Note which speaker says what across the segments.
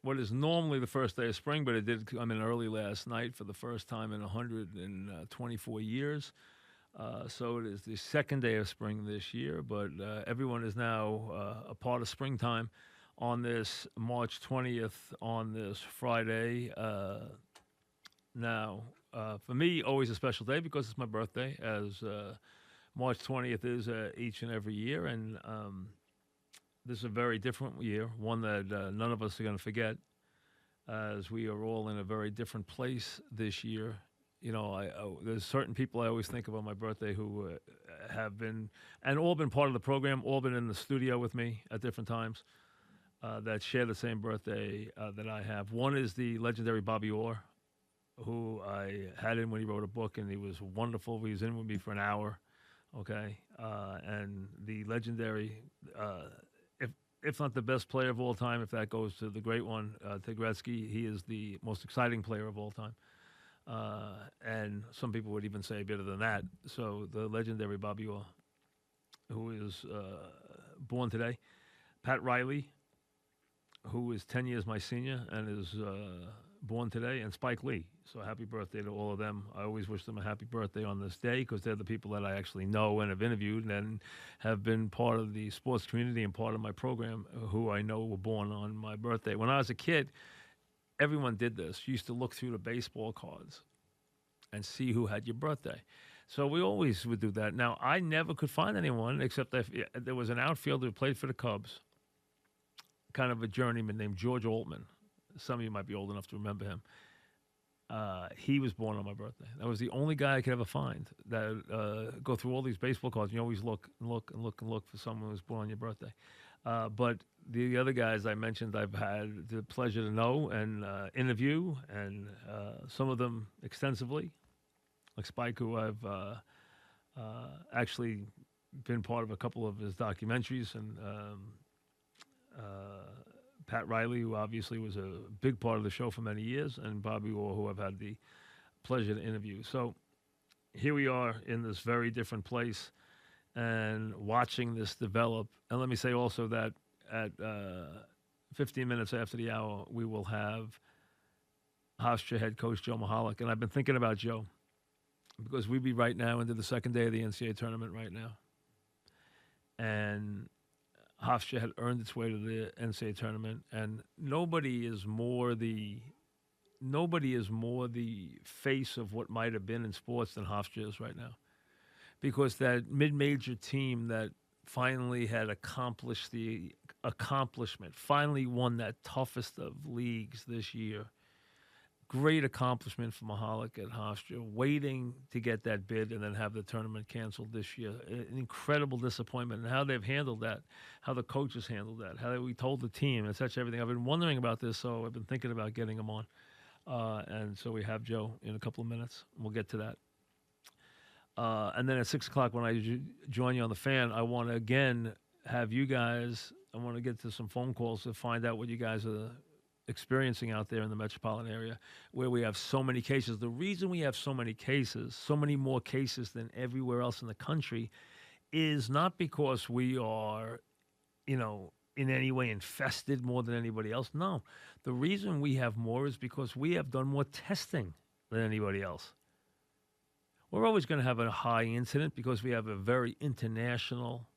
Speaker 1: what is normally the first day of spring, but it did come in early last night for the first time in 124 years. So it is the second day of spring this year, but everyone is now a part of springtime on this March 20th, on this Friday. Now, for me, always a special day because it's my birthday, as March 20th is each and every year. And this is a very different year, one that none of us are going to forget, as we are all in a very different place this year. There's certain people I always think of on my birthday who have been, and all been part of the program, all been in the studio with me at different times, that share the same birthday that I have. One is the legendary Bobby Orr, who I had in when he wrote a book, and he was wonderful. He was in with me for an hour, okay? And the legendary, if if not the best player of all time, if that goes to the great one, Ted Gretzky, he is the most exciting player of all time. And some people would even say better than that. So the legendary Bobby Orr, who is born today. Pat Riley, who is 10 years my senior and is born today, and Spike Lee. So happy birthday to all of them. I always wish them a happy birthday on this day because they're the people that I actually know and have interviewed and have been part of the sports community and part of my program who I know were born on my birthday. When I was a kid, everyone did this. You used to look through the baseball cards and see who had your birthday. So we always would do that. Now, I never could find anyone except that there was an outfielder who played for the Cubs, kind of a journeyman named George Altman. Some of you might be old enough to remember him. He was born on my birthday. That was the only guy I could ever find that go through all these baseball cards. You always look and look and look and look for someone who's born on your birthday. But the other guys I mentioned, I've had the pleasure to know and interview, and some of them extensively, like Spike, who I've actually been part of a couple of his documentaries, and Pat Riley, who obviously was a big part of the show for many years, and Bobby Orr, who I've had the pleasure to interview. So here we are in this very different place and watching this develop. And let me say also that at 15 minutes after the hour, we will have Hofstra head coach Joe Mahalik. And I've been thinking about Joe because we'd be right now into the second day of the NCAA tournament right now. And Hofstra had earned its way to the NCAA tournament, and nobody is more the face of what might have been in sports than Hofstra is right now, because that mid-major team that finally had accomplished the accomplishment, finally won that toughest of leagues this year. Great accomplishment for Mahalik at Hofstra, waiting to get that bid and then have the tournament canceled this year. An incredible disappointment, and how they've handled that, how the coaches handled that, how we told the team, and such everything. I've been wondering about this, so I've been thinking about getting him on. And so we have Joe in a couple of minutes. We'll get to that. And then at 6 o'clock, when I join you on the fan, I want to again have you guys. I want to get to some phone calls to find out what you guys are experiencing out there in the metropolitan area, where we have so many cases. The reason we have so many cases, so many more cases than everywhere else in the country, is not because we are, in any way infested more than anybody else. No, the reason we have more is because we have done more testing than anybody else. We're always going to have a high incident because we have a very international,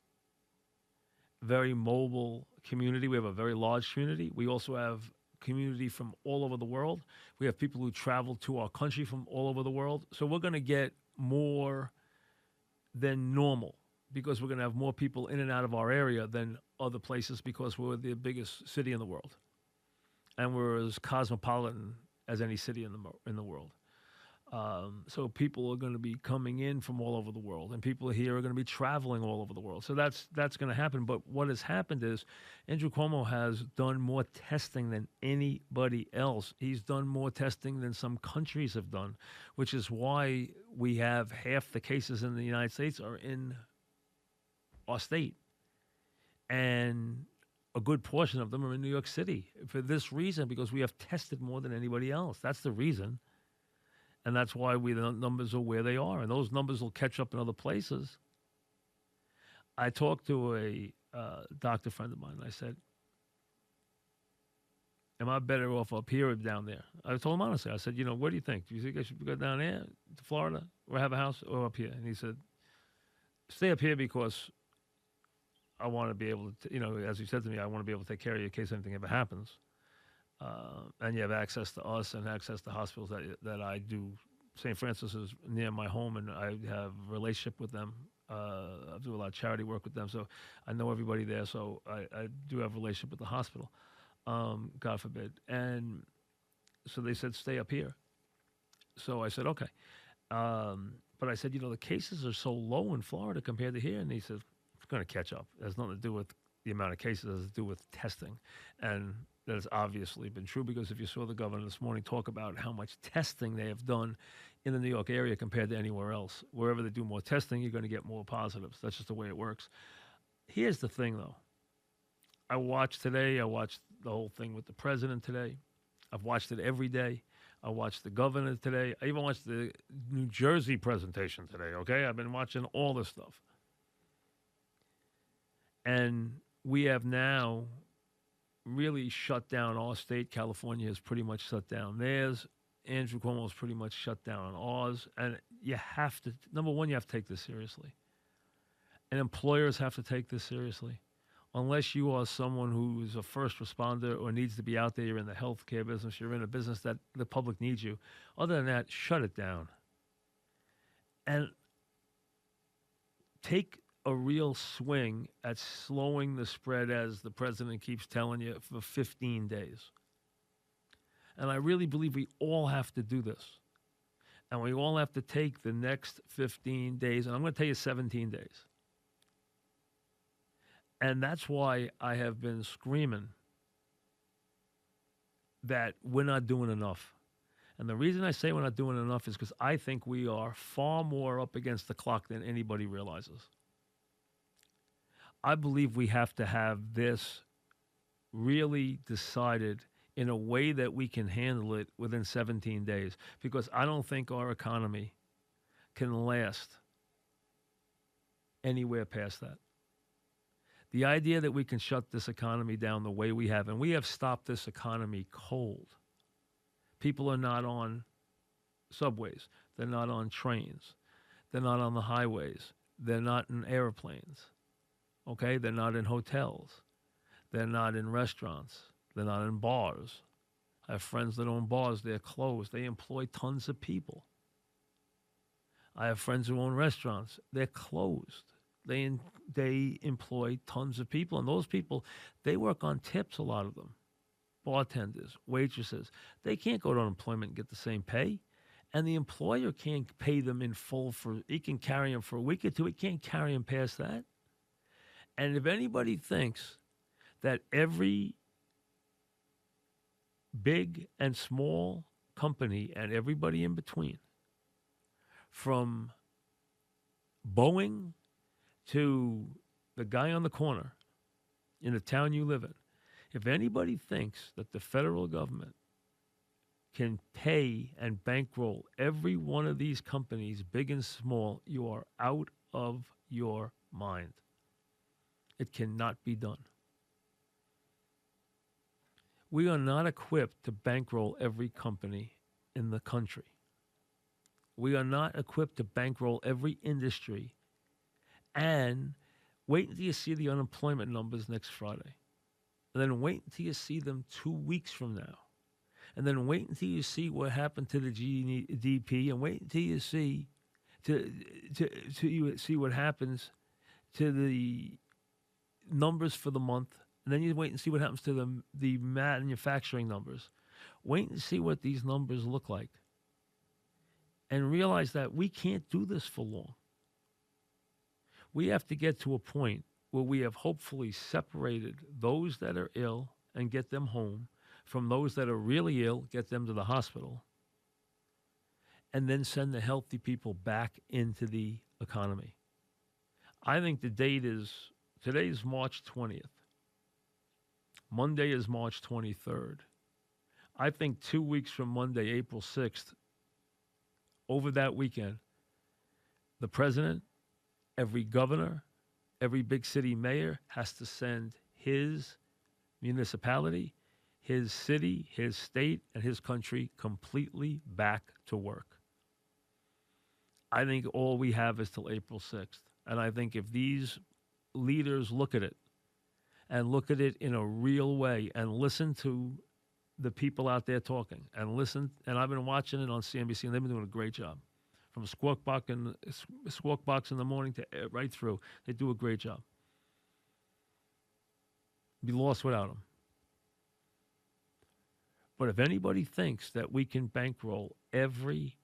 Speaker 1: very mobile community. We have a very large community. We also have community from all over the world. We have people who travel to our country from all over the world. So we're going to get more than normal because we're going to have more people in and out of our area than other places because we're the biggest city in the world. And we're as cosmopolitan as any city in the world. So people are going to be coming in from all over the world, and people here are going to be traveling all over the world. So that's going to happen. But what has happened is Andrew Cuomo has done more testing than anybody else. He's done more testing than some countries have done, which is why we have half the cases in the United States are in our state, and a good portion of them are in New York City for this reason, because we have tested more than anybody else. That's the reason. And that's why the numbers are where they are. And those numbers will catch up in other places. I talked to a doctor friend of mine. And I said, Am I better off up here or down there? I told him honestly. I said, what do you think? Do you think I should go down there to Florida or have a house or up here? And he said, stay up here because I want to be able to, as he said to me, I want to be able to take care of you in case anything ever happens. And you have access to us and access to hospitals that I do. St. Francis is near my home, and I have a relationship with them. I do a lot of charity work with them, so I know everybody there. So I do have a relationship with the hospital, God forbid. And so they said, stay up here. So I said, okay. But I said, the cases are so low in Florida compared to here. And he said, it's going to catch up. It has nothing to do with the amount of cases. It has to do with testing. And that has obviously been true because if you saw the governor this morning talk about how much testing they have done in the New York area compared to anywhere else, wherever they do more testing, you're going to get more positives. That's just the way it works. Here's the thing, though. I watched the whole thing with the president today. I've watched it every day. I watched the governor today. I even watched the New Jersey presentation today, okay? I've been watching all this stuff. And we have now really shut down our state. California has pretty much shut down theirs. Andrew Cuomo has pretty much shut down ours. And you have to, number one, you have to take this seriously. And employers have to take this seriously. Unless you are someone who is a first responder or needs to be out there, you're in the healthcare business, you're in a business that the public needs you. Other than that, shut it down. And take a real swing at slowing the spread, as the president keeps telling you, for 15 days. And I really believe we all have to do this. And we all have to take the next 15 days, and I'm going to tell you 17 days. And that's why I have been screaming that we're not doing enough. And the reason I say we're not doing enough is because I think we are far more up against the clock than anybody realizes. I believe we have to have this really decided in a way that we can handle it within 17 days, because I don't think our economy can last anywhere past that. The idea that we can shut this economy down the way we have, and we have stopped this economy cold. People are not on subways. They're not on trains. They're not on the highways. They're not in airplanes. Okay? They're not in hotels. They're not in restaurants. They're not in bars. I have friends that own bars. They're closed. They employ tons of people. I have friends who own restaurants. They're closed. They employ tons of people, and those people, they work on tips, a lot of them. Bartenders, waitresses. They can't go to unemployment and get the same pay, and the employer can't pay them in full he can carry them for a week or two. He can't carry them past that. And if anybody thinks that every big and small company and everybody in between, from Boeing to the guy on the corner in the town you live in, if anybody thinks that the federal government can pay and bankroll every one of these companies, big and small, you are out of your mind. It cannot be done. We are not equipped to bankroll every company in the country. We are not equipped to bankroll every industry. And wait until you see the unemployment numbers next Friday. And then wait until you see them 2 weeks from now. And then wait until you see what happened to the GDP, and wait until you see you see what happens to the numbers for the month. And then you wait and see what happens to the manufacturing numbers. Wait and see what these numbers look like. And realize that we can't do this for long. We have to get to a point where we have hopefully separated those that are ill and get them home from those that are really ill, get them to the hospital, and then send the healthy people back into the economy. I think the date today's March 20th. Monday is March 23rd. I think 2 weeks from Monday, April 6th, over that weekend, the president, every governor, every big city mayor has to send his municipality, his city, his state, and his country completely back to work. I think all we have is till April 6th. And I think if these leaders look at it and look at it in a real way and listen to the people out there talking and listen, and I've been watching it on CNBC, and they've been doing a great job. From Squawk Box in the morning to right through, they do a great job. Be lost without them. But if anybody thinks that we can bankroll every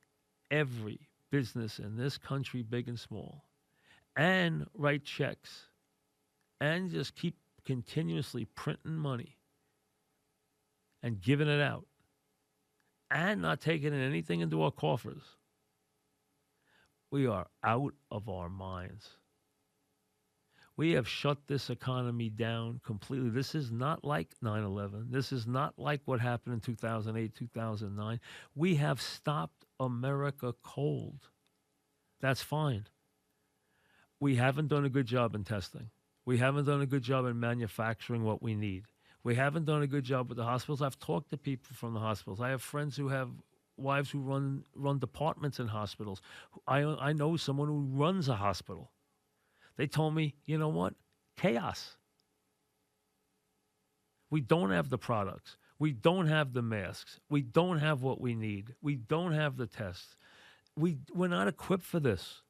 Speaker 1: business in this country, big and small, and write checks, and just keep continuously printing money and giving it out, and not taking anything into our coffers, we are out of our minds. We have shut this economy down completely. This is not like 9/11. This is not like what happened in 2008, 2009. We have stopped America cold. That's fine. We haven't done a good job in testing. We haven't done a good job in manufacturing what we need. We haven't done a good job with the hospitals. I've talked to people from the hospitals. I have friends who have wives who run departments in hospitals. I know someone who runs a hospital. They told me, you know what? Chaos. We don't have the products. We don't have the masks. We don't have what we need. We don't have the tests. We're not equipped for this.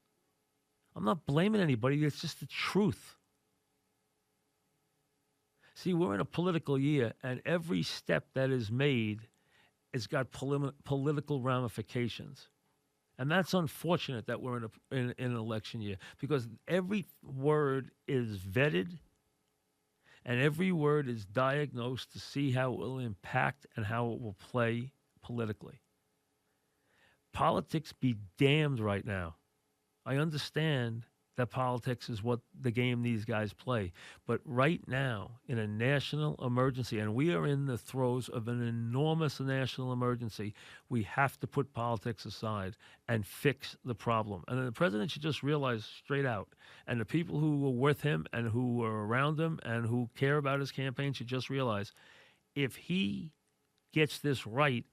Speaker 1: I'm not blaming anybody. It's just the truth. See, we're in a political year, and every step that is made has got political ramifications. And that's unfortunate that we're in an election year, because every word is vetted and every word is diagnosed to see how it will impact and how it will play politically. Politics be damned right now. I understand that politics is what the game these guys play. But right now, in a national emergency, and we are in the throes of an enormous national emergency, we have to put politics aside and fix the problem. And the president should just realize straight out, and the people who were with him and who were around him and who care about his campaign should just realize, if he gets this right,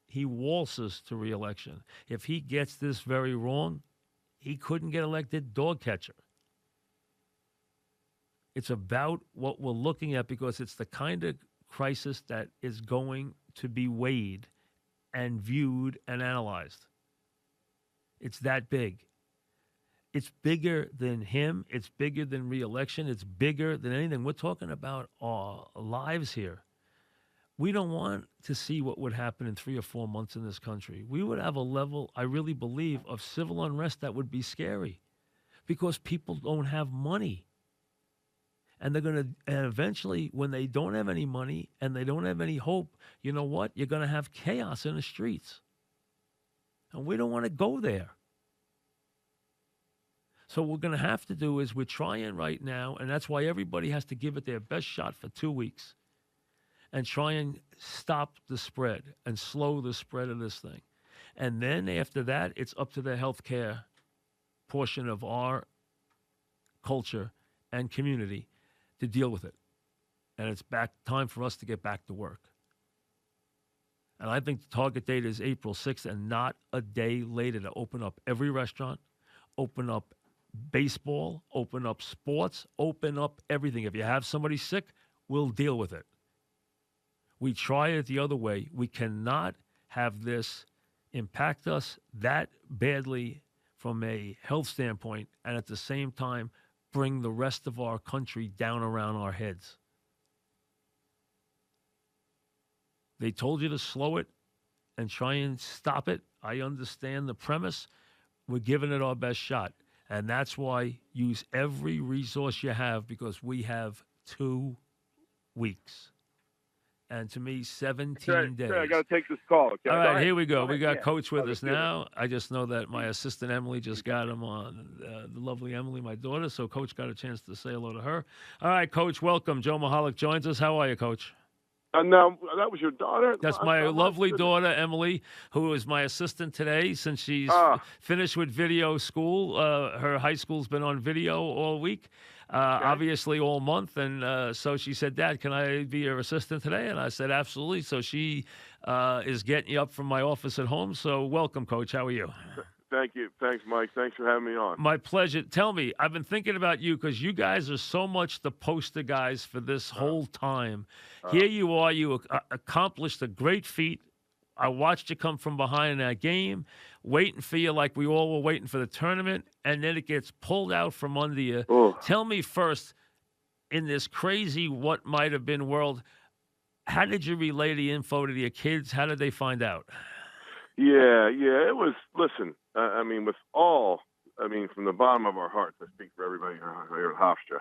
Speaker 1: he waltzes to re-election. If he gets this very wrong, he couldn't get elected dog catcher. It's about what we're looking at, because it's the kind of crisis that is going to be weighed and viewed and analyzed. It's that big. It's bigger than him. It's bigger than re-election. It's bigger than anything. We're talking about our lives here. We don't want to see what would happen in 3 or 4 months in this country. We would have a level, I really believe, of civil unrest that would be scary, because people don't have money. And they're going to, and eventually, when they don't have any money and they don't have any hope, you know what? You're going to have chaos in the streets. And we don't want to go there. So what we're going to have to do is we're trying right now, and that's why everybody has to give it their best shot for 2 weeks, and try and stop the spread and slow the spread of this thing. And then after that, it's up to the healthcare portion of our culture and community to deal with it. And it's time for us to get back to work. And I think the target date is April 6th and not a day later, to open up every restaurant, open up baseball, open up sports, open up everything. If you have somebody sick, we'll deal with it. We try it the other way. We cannot have this impact us that badly from a health standpoint, and at the same time bring the rest of our country down around our heads. They told you to slow it and try and stop it. I understand the premise. We're giving it our best shot. And that's why use every resource you have, because we have 2 weeks. And to me, 17 days.
Speaker 2: I got to take this call. Okay?
Speaker 1: All right, here we go. We got Coach with us now. I just know that my assistant, Emily, just got him on. The lovely Emily, my daughter. So Coach got a chance to say hello to her. All right, Coach, welcome. Joe Mahalik joins us. How are you, Coach?
Speaker 2: Now, that was your daughter?
Speaker 1: That's my lovely daughter, Emily, who is my assistant today since she's finished with video school. Her high school's been on video all week. obviously all month. And so she said, Dad, can I be your assistant today? And I said, absolutely. So she is getting you up from my office at home. So welcome, Coach. How are you?
Speaker 2: Thank you. Thanks, Mike. Thanks for having me on.
Speaker 1: My pleasure. Tell me, I've been thinking about you because you guys are so much the poster guys for this whole time. Here you are. You accomplished a great feat. I watched you come from behind in that game, waiting for you like we all were waiting for the tournament, and then it gets pulled out from under you.
Speaker 2: Oh.
Speaker 1: Tell me first, in this crazy what might have been world, how did you relay the info to your kids? How did they find out?
Speaker 2: Yeah, it was, listen, I mean, from the bottom of our hearts, I speak for everybody here at Hofstra,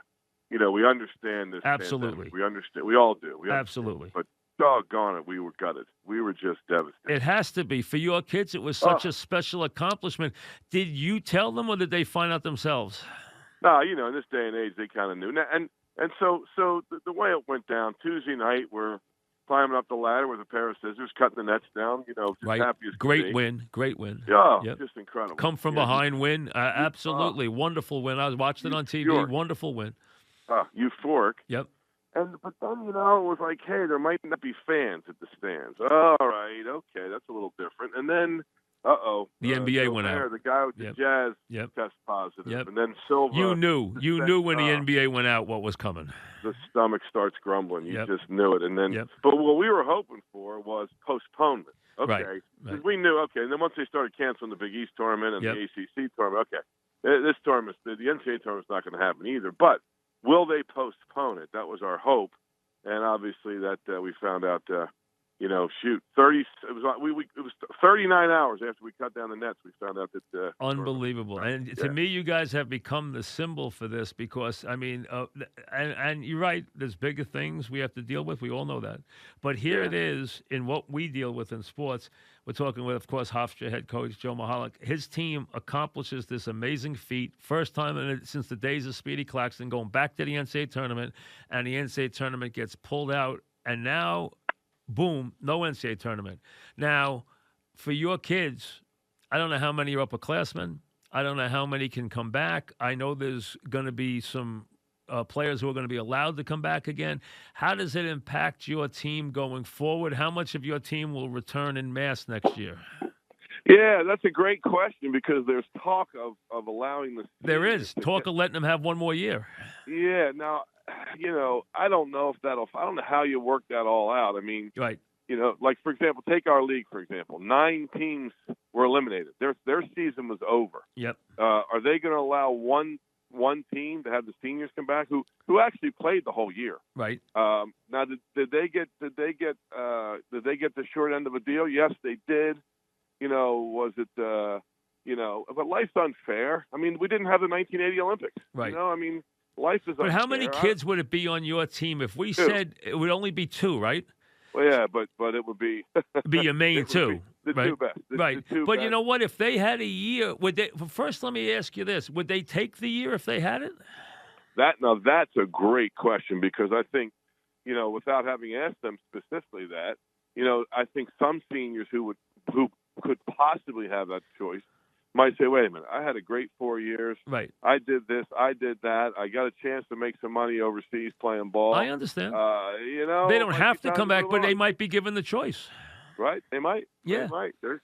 Speaker 2: we understand this.
Speaker 1: Absolutely.
Speaker 2: Pandemic. We understand. We all do.
Speaker 1: Absolutely.
Speaker 2: But doggone it, we were gutted. We were just devastated.
Speaker 1: It has to be. For your kids, it was such a special accomplishment. Did you tell them, or did they find out themselves?
Speaker 2: No, in this day and age, they kind of knew. And so the way it went down, Tuesday night, we're climbing up the ladder with a pair of scissors, cutting the nets down, just
Speaker 1: right.
Speaker 2: happy as
Speaker 1: Great
Speaker 2: can be.
Speaker 1: Great win.
Speaker 2: Yeah,
Speaker 1: yep.
Speaker 2: Just incredible.
Speaker 1: Come from behind win. Absolutely. Wonderful win. I was watching it on TV.
Speaker 2: Euphoric.
Speaker 1: Wonderful win.
Speaker 2: Euphoric.
Speaker 1: Yep.
Speaker 2: But then, it was like, hey, there might not be fans at the stands. All right, okay, that's a little different. And then,
Speaker 1: the NBA went out.
Speaker 2: The guy with the Jazz test positive.
Speaker 1: Yep.
Speaker 2: And then Silva.
Speaker 1: You knew when the NBA went out what was coming.
Speaker 2: The stomach starts grumbling. You just knew it. And then,
Speaker 1: Yep.
Speaker 2: But what we were hoping for was postponement. Okay.
Speaker 1: Right.
Speaker 2: Because we knew, and then once they started canceling the Big East tournament and
Speaker 1: Yep.
Speaker 2: the ACC tournament, this tournament, the NCAA tournament's not going to happen either. But will they postpone it? That was our hope. And obviously that we found out, 30. It was 39 hours after we cut down the nets. We found out that
Speaker 1: unbelievable. And to me, you guys have become the symbol for this because I mean, and you're right. There's bigger things we have to deal with. We all know that. But here it is in what we deal with in sports. We're talking with, of course, Hofstra head coach Joe Mahalik. His team accomplishes this amazing feat, first time since the days of Speedy Claxton, going back to the NCAA tournament, and the NCAA tournament gets pulled out, and now. Boom, no NCAA tournament. Now, for your kids, I don't know how many are upperclassmen. I don't know how many can come back. I know there's going to be some players who are going to be allowed to come back again. How does it impact your team going forward? How much of your team will return in mass next year?
Speaker 2: Yeah, that's a great question because there's talk of allowing the –
Speaker 1: There is. Talk of letting them have one more year.
Speaker 2: Yeah, now – I don't know if I don't know how you work that all out. I mean,
Speaker 1: right.
Speaker 2: Like for example, take our league for example. 9 teams were eliminated. Their season was over.
Speaker 1: Yep.
Speaker 2: Are they going to allow one team to have the seniors come back who actually played the whole year? Right. Now, did they get the short end of a deal? Yes, they did. Was it? But life's unfair. I mean, we didn't have the 1980 Olympics. Right. I mean. Life is
Speaker 1: but
Speaker 2: unfair.
Speaker 1: How many kids would it be on your team if we said it would only be 2, right?
Speaker 2: Well, yeah, but it would be
Speaker 1: be your main 2,
Speaker 2: the
Speaker 1: right?
Speaker 2: 2 best,
Speaker 1: right?
Speaker 2: The 2
Speaker 1: but
Speaker 2: best.
Speaker 1: You know what? If they had a year, would they? First, let me ask you this: would they take the year if they had it?
Speaker 2: That's a great question because I think, without having asked them specifically that, I think some seniors who could possibly have that choice might say, wait a minute, I had a great 4 years.
Speaker 1: Right.
Speaker 2: I did this. I did that. I got a chance to make some money overseas playing ball.
Speaker 1: I understand.
Speaker 2: They
Speaker 1: don't have to come back, but they might be given the choice.
Speaker 2: Right. They might.
Speaker 1: Yeah.
Speaker 2: They might. There's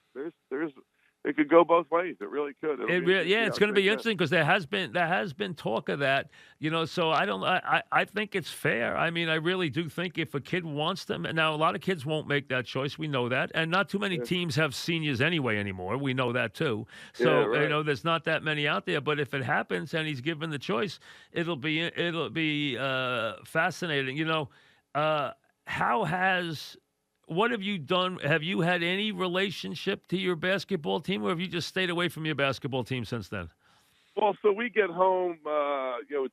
Speaker 2: it could go both ways. It really could.
Speaker 1: It's going to be interesting because there has been talk of that, So I think it's fair. I mean, I really do think if a kid wants them, now a lot of kids won't make that choice. We know that, and not too many teams have seniors anyway anymore. We know that too. So there's not that many out there. But if it happens and he's given the choice, it'll be fascinating. What have you done? Have you had any relationship to your basketball team, or have you just stayed away from your basketball team since then?
Speaker 2: Well, so we get home,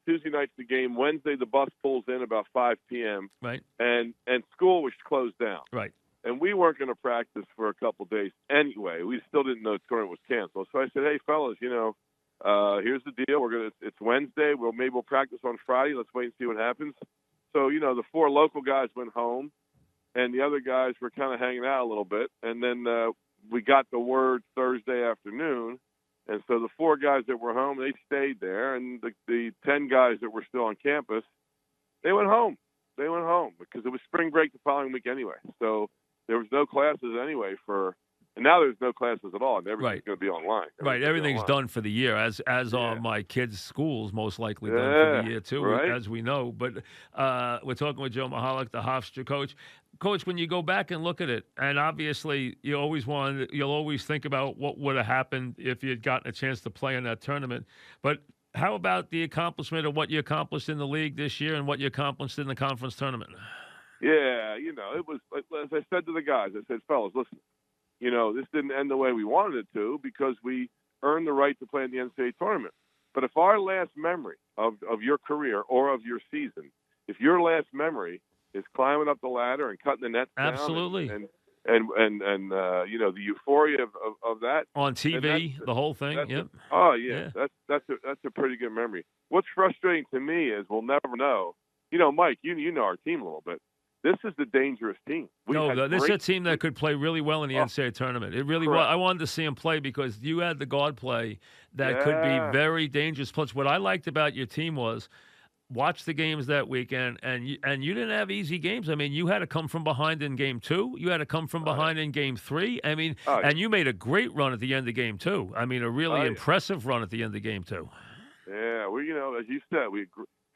Speaker 2: Tuesday night's the game. Wednesday, the bus pulls in about 5 p.m.
Speaker 1: Right.
Speaker 2: And school was closed down.
Speaker 1: Right.
Speaker 2: And we weren't going to practice for a couple of days anyway. We still didn't know the tournament was canceled. So I said, hey, fellas, here's the deal. It's Wednesday. We'll practice on Friday. Let's wait and see what happens. So, the 4 local guys went home. And the other guys were kind of hanging out a little bit. And then we got the word Thursday afternoon, And so the 4 guys that were home, they stayed there, and the 10 guys that were still on campus, they went home. They went home because it was spring break the following week anyway. So there was no classes anyway and now there's no classes at all, and everything's going to be online.
Speaker 1: Everything's done for the year, as are my kids' schools most likely done for the year too, as we know. But we're talking with Joe Mahalik, the Hofstra coach. Coach, when you go back and look at it, and obviously you'll always think about what would have happened if you had gotten a chance to play in that tournament. But how about the accomplishment of what you accomplished in the league this year and what you accomplished in the conference tournament?
Speaker 2: Yeah, it was, as I said to the guys, I said, fellas, listen, this didn't end the way we wanted it to because we earned the right to play in the NCAA tournament. But if our last memory of your career or of your season, if your last memory is climbing up the ladder and cutting the net down,
Speaker 1: absolutely,
Speaker 2: and the euphoria of that
Speaker 1: on TV, the whole thing. Yep.
Speaker 2: Oh yeah, that's a pretty good memory. What's frustrating to me is we'll never know. Mike, you know our team a little bit. This is the dangerous team.
Speaker 1: This is a team that could play really well in the NCAA tournament. It really was. I wanted to see them play because you had the guard play that could be very dangerous. Plus, what I liked about your team was watch the games that weekend, and you didn't have easy games. I mean, you had to come from behind in game 2. You had to come from behind in game 3. I mean, and you made a great run at the end of game 2. I mean, a really impressive run at the end of game 2.
Speaker 2: Yeah, as you said,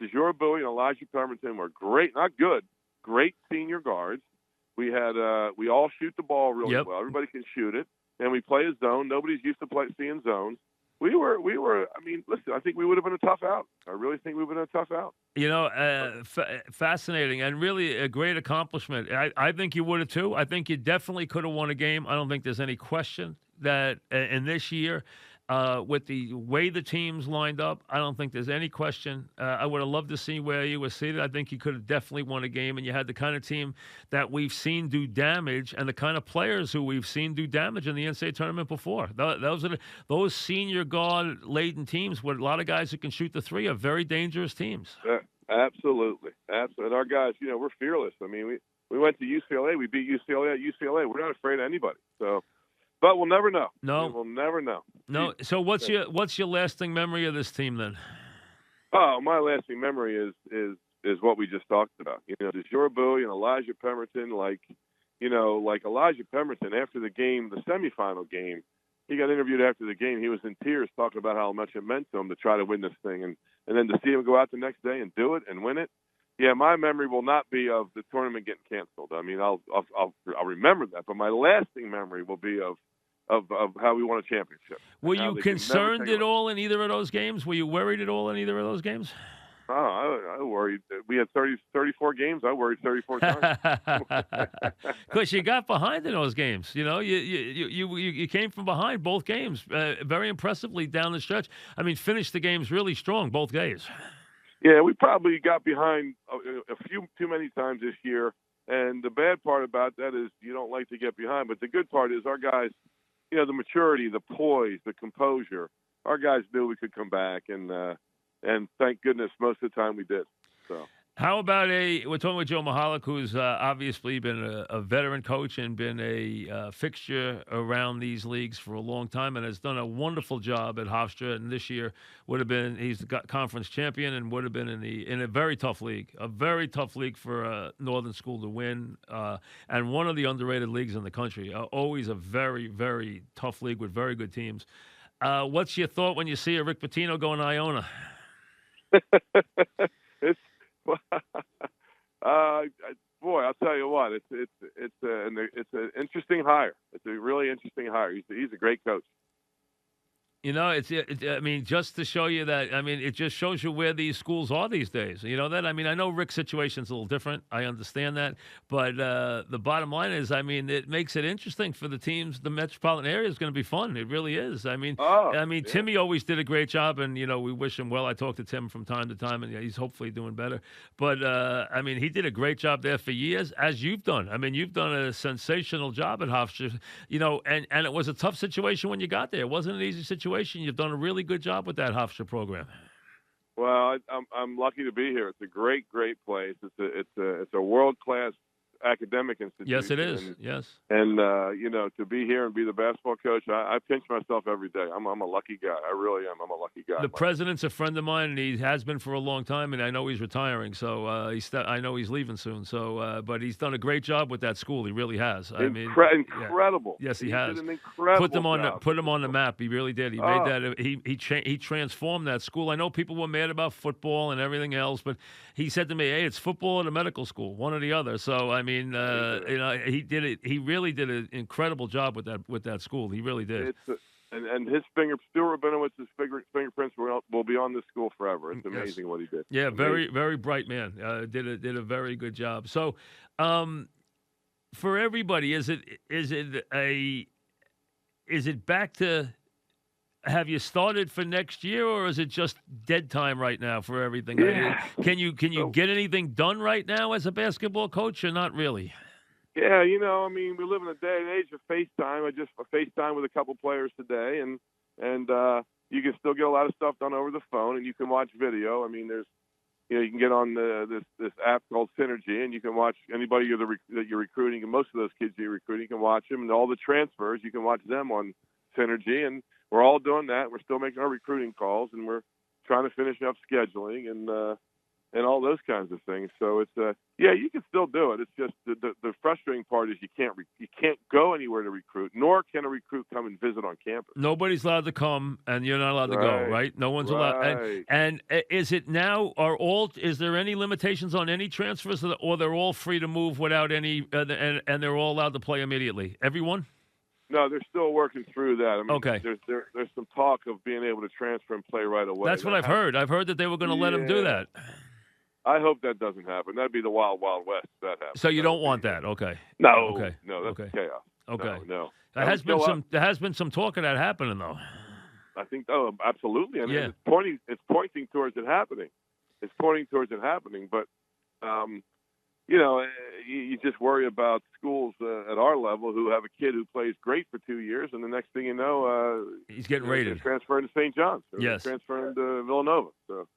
Speaker 2: DeJour Bowie and Elijah Pemberton were great, not good. Great senior guards. We all shoot the ball really well. Everybody can shoot it, and we play a zone. Nobody's used to seeing zones. We were. I mean, listen. I think we would have been a tough out. I really think we would have been a tough out.
Speaker 1: Fascinating and really a great accomplishment. I think you would have too. I think you definitely could have won a game. I don't think there's any question that in this year. With the way the teams lined up, I don't think there's any question. I would have loved to see where you were seated. I think you could have definitely won a game, and you had the kind of team that we've seen do damage and the kind of players who we've seen do damage in the NCAA tournament before. Those senior guard-laden teams with a lot of guys who can shoot the three are very dangerous teams.
Speaker 2: Absolutely. And our guys, we're fearless. I mean, we went to UCLA. We beat UCLA at UCLA. We're not afraid of anybody. So. But we'll never know.
Speaker 1: No,
Speaker 2: we'll never know.
Speaker 1: No. So what's your lasting memory of this team then?
Speaker 2: Oh, my lasting memory is what we just talked about. DeJour Bowie and Elijah Pemberton, like Elijah Pemberton after the game, the semifinal game. He got interviewed after the game. He was in tears talking about how much it meant to him to try to win this thing, and then to see him go out the next day and do it and win it. Yeah, my memory will not be of the tournament getting canceled. I mean, I'll remember that, but my lasting memory will be of how we won a championship.
Speaker 1: Were you concerned at all in either of those games? Were you worried at all in either of those games?
Speaker 2: Oh, I worried. We had 34 games. I worried 34 times.
Speaker 1: Because you got behind in those games. You came from behind both games very impressively down the stretch. I mean, finished the games really strong both days.
Speaker 2: Yeah, we probably got behind a few too many times this year. And the bad part about that is you don't like to get behind. But the good part is our guys, the maturity, the poise, the composure. Our guys knew we could come back, and thank goodness most of the time we did. So.
Speaker 1: How about we're talking with Joe Mahalik, who's obviously been a veteran coach and been a fixture around these leagues for a long time and has done a wonderful job at Hofstra. And this year he's the conference champion and would have been in a very tough league for a Northern school to win, and one of the underrated leagues in the country. Always a very, very tough league with very good teams. What's your thought when you see a Rick Pitino going to Iona? Boy, I'll tell you what, it's an interesting hire. It's a really interesting hire. He's a great coach. I mean, just to show you that, I mean, it just shows you where these schools are these days. You know that? I mean, I know Rick's situation's a little different. I understand that. But the bottom line is, I mean, it makes it interesting for the teams. The metropolitan area is going to be fun. It really is. I mean, Timmy always did a great job, and, we wish him well. I talk to Tim from time to time, and he's hopefully doing better. But, I mean, he did a great job there for years, as you've done. I mean, you've done a sensational job at Hofstra, and it was a tough situation when you got there. It wasn't an easy situation. You've done a really good job with that Hofstra program.
Speaker 2: Well, I'm lucky to be here. It's a great place. It's a world class academic institution.
Speaker 1: Yes, it is. Yes.
Speaker 2: And to be here and be the basketball coach, I pinch myself every day. I'm a lucky guy. I really am. I'm a lucky guy.
Speaker 1: The president's a friend of mine, and he has been for a long time. And I know he's retiring, so I know he's leaving soon. So, but he's done a great job with that school. He really has.
Speaker 2: Incredible.
Speaker 1: Yeah. Yes, he has.
Speaker 2: Did an incredible
Speaker 1: put them on the map. He really did. He made that. He transformed that school. I know people were mad about football and everything else, but he said to me, "Hey, it's football and a medical school, one or the other." So I mean, he did it. He really did an incredible job with that school. He really did.
Speaker 2: And his Stuart Rabinowitz's fingerprints will be on this school forever. It's amazing what he did.
Speaker 1: Yeah, very, very bright man. Did a very good job. So, for everybody, is it back to? Have you started for next year, or is it just dead time right now for everything?
Speaker 2: Yeah.
Speaker 1: Can you get anything done right now as a basketball coach, or not really?
Speaker 2: Yeah, I mean, we live in a day and age of FaceTime. I just FaceTime with a couple players today, and you can still get a lot of stuff done over the phone, and you can watch video. I mean, there's, you can get on this app called Synergy, and you can watch anybody that you're recruiting, and most of those kids you're recruiting, you can watch them, and all the transfers, you can watch them on Synergy, and we're all doing that. We're still making our recruiting calls, and we're trying to finish up scheduling and all those kinds of things. So it's you can still do it. It's just the frustrating part is you can't go anywhere to recruit, nor can a recruit come and visit on campus.
Speaker 1: Nobody's allowed to come, and you're not allowed to go, right? No one's allowed. And is it now? Is there any limitations on any transfers, or they're all free to move without any, and they're all allowed to play immediately? Everyone?
Speaker 2: No, they're still working through that. I mean,
Speaker 1: okay.
Speaker 2: There's some talk of being able to transfer and play right away.
Speaker 1: That's what I've heard. I've heard that they were going to let them do that.
Speaker 2: I hope that doesn't happen. That'd be the wild, wild west if that happens.
Speaker 1: So you don't want that? Okay.
Speaker 2: No.
Speaker 1: Okay.
Speaker 2: No, that's chaos.
Speaker 1: Okay.
Speaker 2: No.
Speaker 1: There has been some talk of that happening, though.
Speaker 2: I think, absolutely. I mean, it's pointing towards it happening. But you just worry about schools at our level who have a kid who plays great for 2 years, and the next thing you know,
Speaker 1: he's getting rated.
Speaker 2: Transferring to St. John's.
Speaker 1: Yes.
Speaker 2: Transferring to Villanova. So,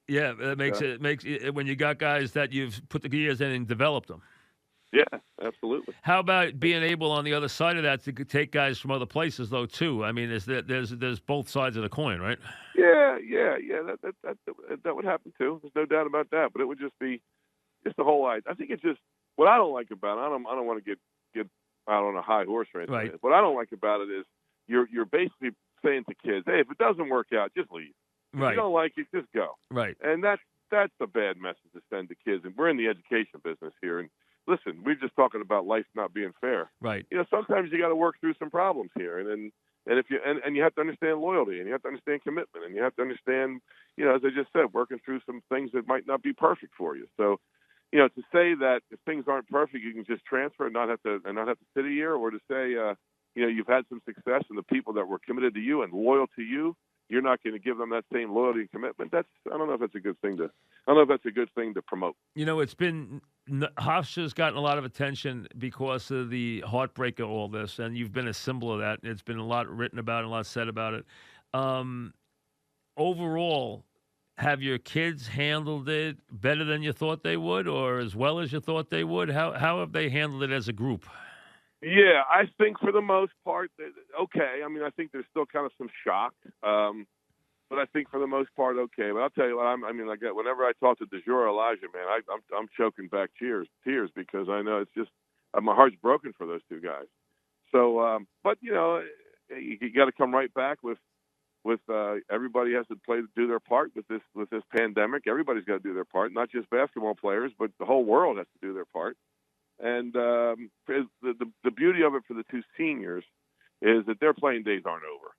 Speaker 1: Yeah, that makes it when you got guys that you've put the gears in and developed them.
Speaker 2: Yeah, absolutely.
Speaker 1: How about being able on the other side of that to take guys from other places though too? I mean, there's both sides of the coin, right?
Speaker 2: Yeah. That would happen too. There's no doubt about that. But it would just be the whole idea. I think it's just what I don't like about it. I don't want to get out on a high horse or anything.
Speaker 1: Right.
Speaker 2: What I don't like about it is you're basically saying to kids, hey, if it doesn't work out, just leave. If you don't like it, just go.
Speaker 1: Right.
Speaker 2: And that's a bad message to send to kids. And we're in the education business here. And listen, we're just talking about life not being fair.
Speaker 1: Right.
Speaker 2: Sometimes you got to work through some problems here, and if you and you have to understand loyalty, and you have to understand commitment, and you have to understand, as I just said, working through some things that might not be perfect for you. So, to say that if things aren't perfect, you can just transfer and not have to sit a year, or to say, you've had some success and the people that were committed to you and loyal to you, you're not going to give them that same loyalty and commitment. I don't know if that's a good thing to promote.
Speaker 1: It's been Hofstra's gotten a lot of attention because of the heartbreak of all this, and you've been a symbol of that. It's been a lot written about it, a lot said about it. Overall, have your kids handled it better than you thought they would, or as well as you thought they would? How have they handled it as a group?
Speaker 2: Yeah, I think for the most part, okay. I mean, I think there's still kind of some shock, but I think for the most part, okay. But I'll tell you what, whenever I talk to DeJour Elijah, man, I'm choking back tears because I know it's just my heart's broken for those two guys. So, but you got to come right back with everybody has to do their part with this pandemic. Everybody's got to do their part, not just basketball players, but the whole world has to do their part. And the beauty of it for the two seniors is that their playing days aren't over.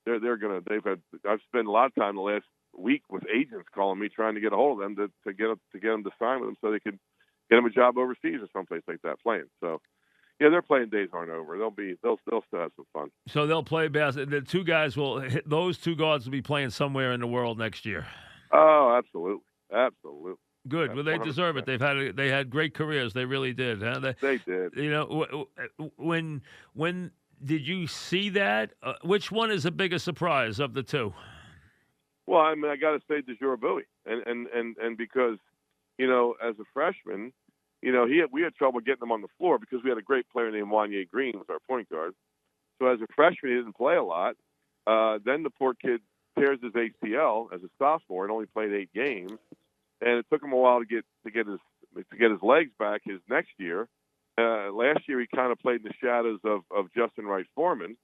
Speaker 2: I've spent a lot of time the last week with agents calling me trying to get a hold of them to get them to sign with them so they could get them a job overseas or someplace like that playing. So. Yeah, their playing days aren't over. They'll still have some fun.
Speaker 1: So they'll play basketball. Those two guards will be playing somewhere in the world next year.
Speaker 2: Oh, absolutely.
Speaker 1: Good. Well, they deserve it. They had great careers. They really did. Huh?
Speaker 2: They did.
Speaker 1: When did you see that? Which one is the biggest surprise of the two?
Speaker 2: Well, I mean, I got to say DeJour Bowie, and because as a freshman. we had trouble getting him on the floor because we had a great player named Wanye Green was our point guard. So as a freshman, he didn't play a lot. Then the poor kid tears his ACL as a sophomore and only played 8 games, and it took him a while to get his legs back his next year. Last year, he kind of played in the shadows of Justin Wright Foreman.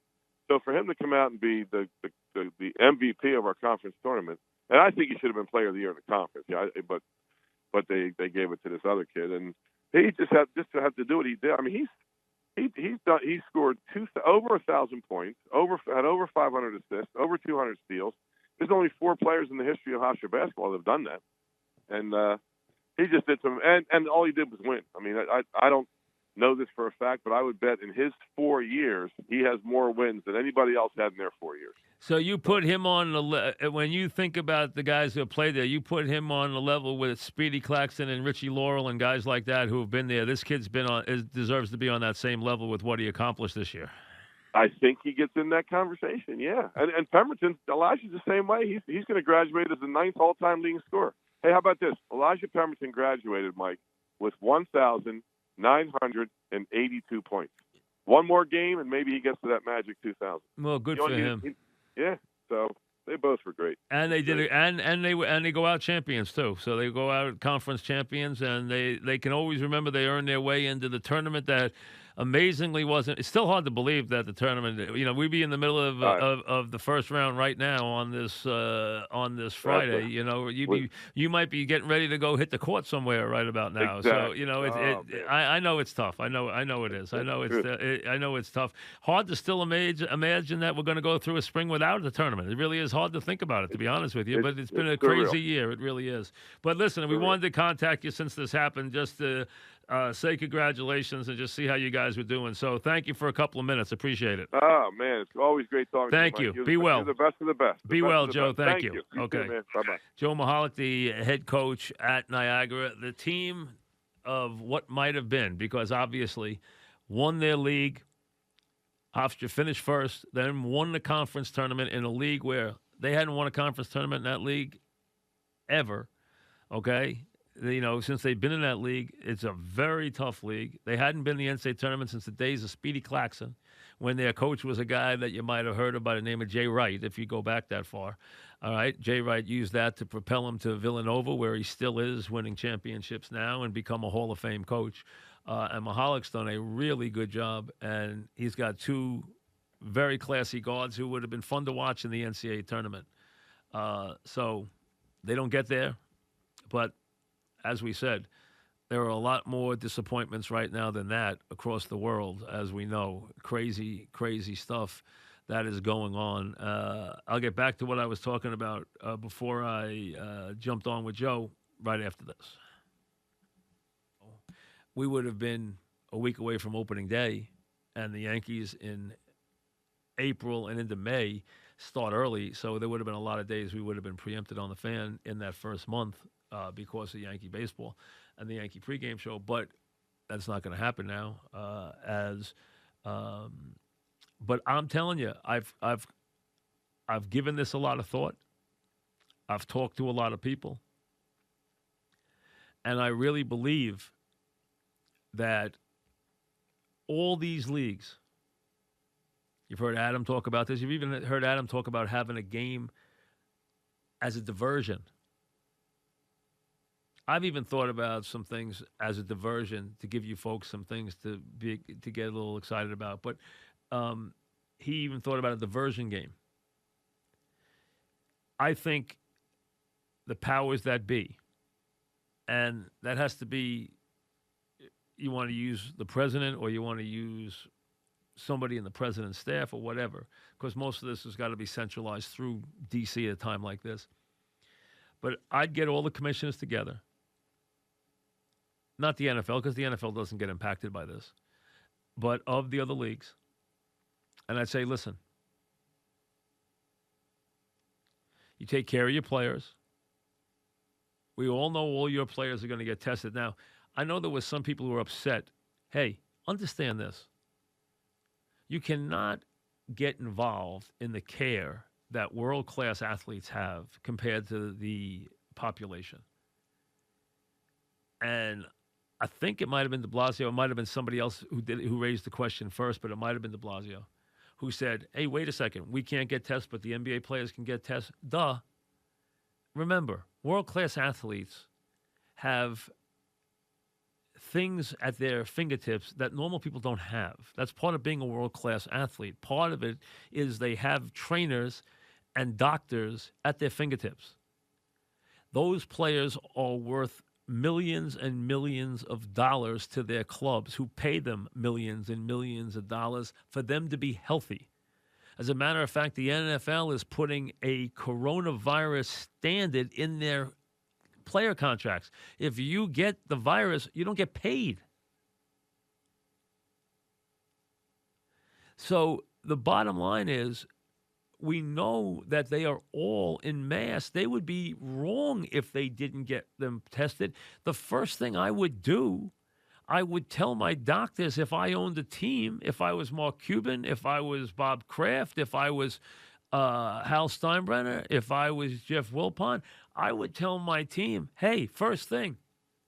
Speaker 2: So for him to come out and be the MVP of our conference tournament, and I think he should have been Player of the Year in the conference. Yeah, but they gave it to this other kid, and he just had to do what he did. I mean, he scored over 1,000 points, had over 500 assists, over 200 steals. There's only 4 players in the history of Hofstra basketball that have done that, and he just did some. And all he did was win. I mean, I don't know this for a fact, but I would bet in his 4 years he has more wins than anybody else had in their 4 years.
Speaker 1: So you put him on when you think about the guys who have played there, you put him on the level with Speedy Claxton and Richie Laurel and guys like that who have been there. This kid's deserves to be on that same level with what he accomplished this year.
Speaker 2: I think he gets in that conversation, yeah. And Pemberton, Elijah's the same way. He's going to graduate as the 9th all-time leading scorer. Hey, how about this? Elijah Pemberton graduated, Mike, with 1,982 points. One more game, and maybe he gets to that magic 2,000.
Speaker 1: Well, good for him.
Speaker 2: Yeah, so they both were great.
Speaker 1: And they did it, and they go out champions too. So they go out conference champions, and they can always remember they earned their way into the tournament that amazingly wasn't. It's still hard to believe that the tournament. We'd be in the middle of the first round right now on this Friday. You might be getting ready to go hit the court somewhere right about now.
Speaker 2: Exactly.
Speaker 1: So I know it's tough. I know it is. I know it's tough. Hard to still imagine that we're going to go through a spring without the tournament. It really is hard to think about it, to be honest with you. But it's been a crazy year. It really is. But listen, we wanted to contact you since this happened just to say congratulations and just see how you guys were doing. So thank you for a couple of minutes. Appreciate it.
Speaker 2: Oh, man, it's always great talking
Speaker 1: Thank
Speaker 2: to you.
Speaker 1: Thank you. Be well.
Speaker 2: You're the best of the best.
Speaker 1: Be well, Joe. Thank you. Okay.
Speaker 2: Bye-bye.
Speaker 1: Joe Mahalik, the head coach at Niagara, the team of what might have been, because obviously won their league. Hofstra finished first, then won the conference tournament in a league where they hadn't won a conference tournament in that league ever, okay? Since they've been in that league, it's a very tough league. They hadn't been in the NCAA tournament since the days of Speedy Claxton, when their coach was a guy that you might have heard of by the name of Jay Wright, if you go back that far. All right, Jay Wright used that to propel him to Villanova, where he still is, winning championships now and become a Hall of Fame coach. And Mahalik's done a really good job, and he's got 2 very classy guards who would have been fun to watch in the NCAA tournament. So they don't get there, but as we said, there are a lot more disappointments right now than that across the world, as we know. Crazy, crazy stuff that is going on. I'll get back to what I was talking about before I jumped on with Joe right after this. We would have been a week away from opening day, and the Yankees in April and into May start early, so there would have been a lot of days we would have been preempted on the fan in that first month because of Yankee baseball and the Yankee pregame show. But that's not going to happen now. But I'm telling you, I've given this a lot of thought. I've talked to a lot of people, and I really believe that all these leagues, you've heard Adam talk about this, you've even heard Adam talk about having a game as a diversion. I've even thought about some things as a diversion to give you folks some things to get a little excited about. But he even thought about a diversion game. I think the powers that be, and that has to be, you want to use the president or you want to use somebody in the president's staff or whatever, because most of this has got to be centralized through D.C. at a time like this. But I'd get all the commissioners together, not the NFL, because the NFL doesn't get impacted by this, but of the other leagues, and I'd say, listen, you take care of your players. We all know all your players are going to get tested. Now, I know there was some people who were upset. Hey, understand this. You cannot get involved in the care that world-class athletes have compared to the population. And I think it might have been de Blasio. It might have been somebody else who raised the question first, but it might have been de Blasio who said, hey, wait a second. We can't get tests, but the NBA players can get tests. Duh. Remember, world-class athletes have things at their fingertips that normal people don't have. That's part of being a world-class athlete. Part of it is they have trainers and doctors at their fingertips. Those players are worth millions and millions of dollars to their clubs who pay them millions and millions of dollars for them to be healthy. As a matter of fact, the NFL is putting a coronavirus standard in their player contracts. If you get the virus, you don't get paid. So the bottom line is, we know that they are all in mass. They would be wrong if they didn't get them tested. The first thing I would do, I would tell my doctors if I owned a team, if I was Mark Cuban, if I was Bob Kraft, if I was Hal Steinbrenner, if I was Jeff Wilpon, I would tell my team, hey, first thing,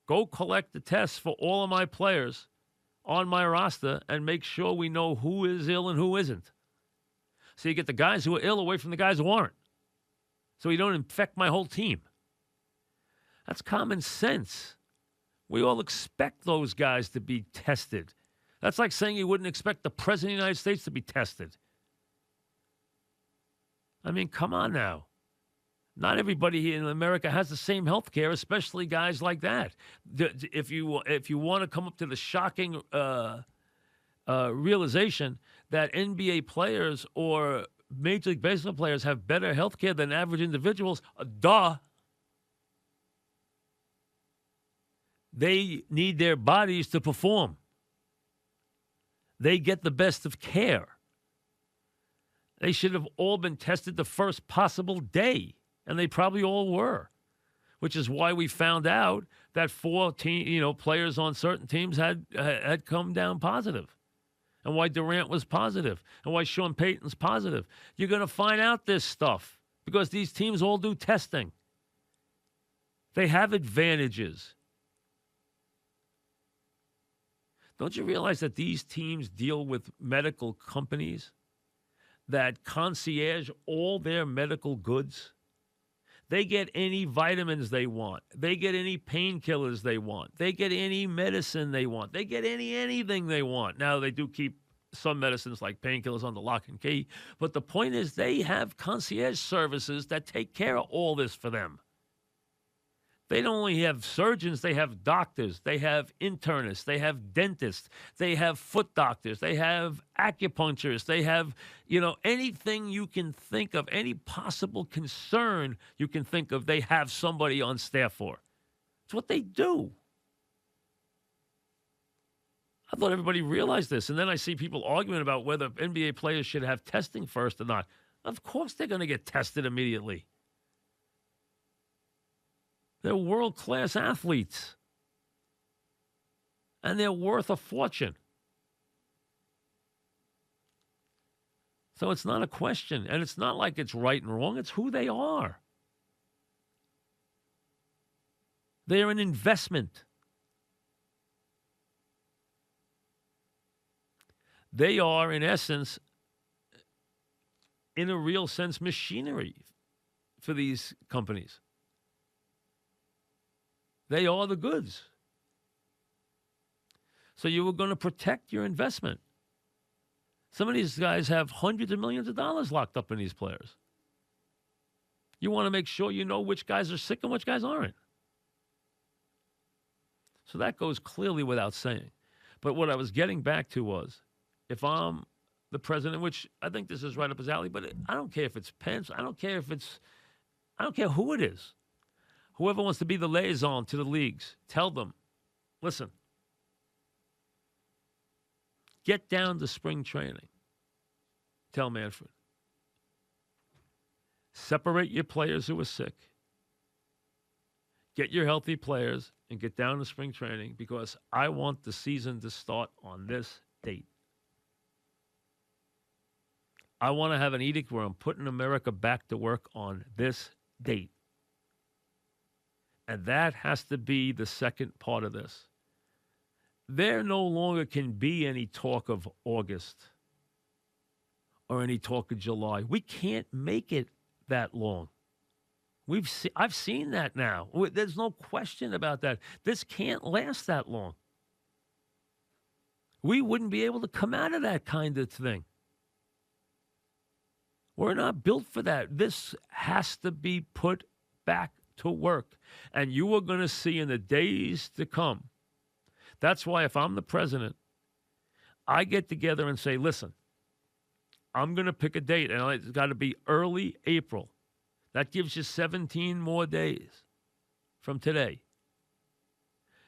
Speaker 1: go collect the tests for all of my players on my roster and make sure we know who is ill and who isn't. So you get the guys who are ill away from the guys who aren't. So you don't infect my whole team. That's common sense. We all expect those guys to be tested. That's like saying you wouldn't expect the President of the United States to be tested. I mean, come on now. Not everybody here in America has the same health care, especially guys like that. If you want to come up to the shocking realization that NBA players or Major League Baseball players have better health care than average individuals, duh. They need their bodies to perform. They get the best of care. They should have all been tested the first possible day, and they probably all were, which is why we found out that 4 players on certain teams had come down positive, and why Durant was positive, and why Sean Payton's positive. You're going to find out this stuff because these teams all do testing. They have advantages. Don't you realize that these teams deal with medical companies that concierge all their medical goods? They get any vitamins they want. They get any painkillers they want. They get any medicine they want. They get anything they want. Now, they do keep some medicines like painkillers under lock and key, but the point is they have concierge services that take care of all this for them. They don't only have surgeons, they have doctors, they have internists, they have dentists, they have foot doctors, they have acupuncturists, they have, anything you can think of, any possible concern you can think of, they have somebody on staff for. It's what they do. I thought everybody realized this, and then I see people arguing about whether NBA players should have testing first or not. Of course they're going to get tested immediately. They're world-class athletes. And they're worth a fortune. So it's not a question. And it's not like it's right and wrong. It's who they are. They're an investment. They are, in essence, in a real sense, machinery for these companies. They are the goods. So you were going to protect your investment. Some of these guys have hundreds of millions of dollars locked up in these players. You want to make sure you know which guys are sick and which guys aren't. So that goes clearly without saying. But what I was getting back to was, if I'm the president, which I think this is right up his alley, but I don't care if it's Pence. I don't care who it is. Whoever wants to be the liaison to the leagues, tell them, listen, get down to spring training. Tell Manfred. Separate your players who are sick. Get your healthy players and get down to spring training because I want the season to start on this date. I want to have an edict where I'm putting America back to work on this date. And that has to be the second part of this. there no longer can be any talk of August or any talk of July. We can't make it that long. I've seen that now. There's no question about that. This can't last that long. We wouldn't be able to come out of that kind of thing. We're not built for that. This has to be put back to work. And you are going to see in the days to come. That's why if I'm the president, I get together and say, listen, I'm going to pick a date, and it's got to be early April. That gives you 17 more days from today.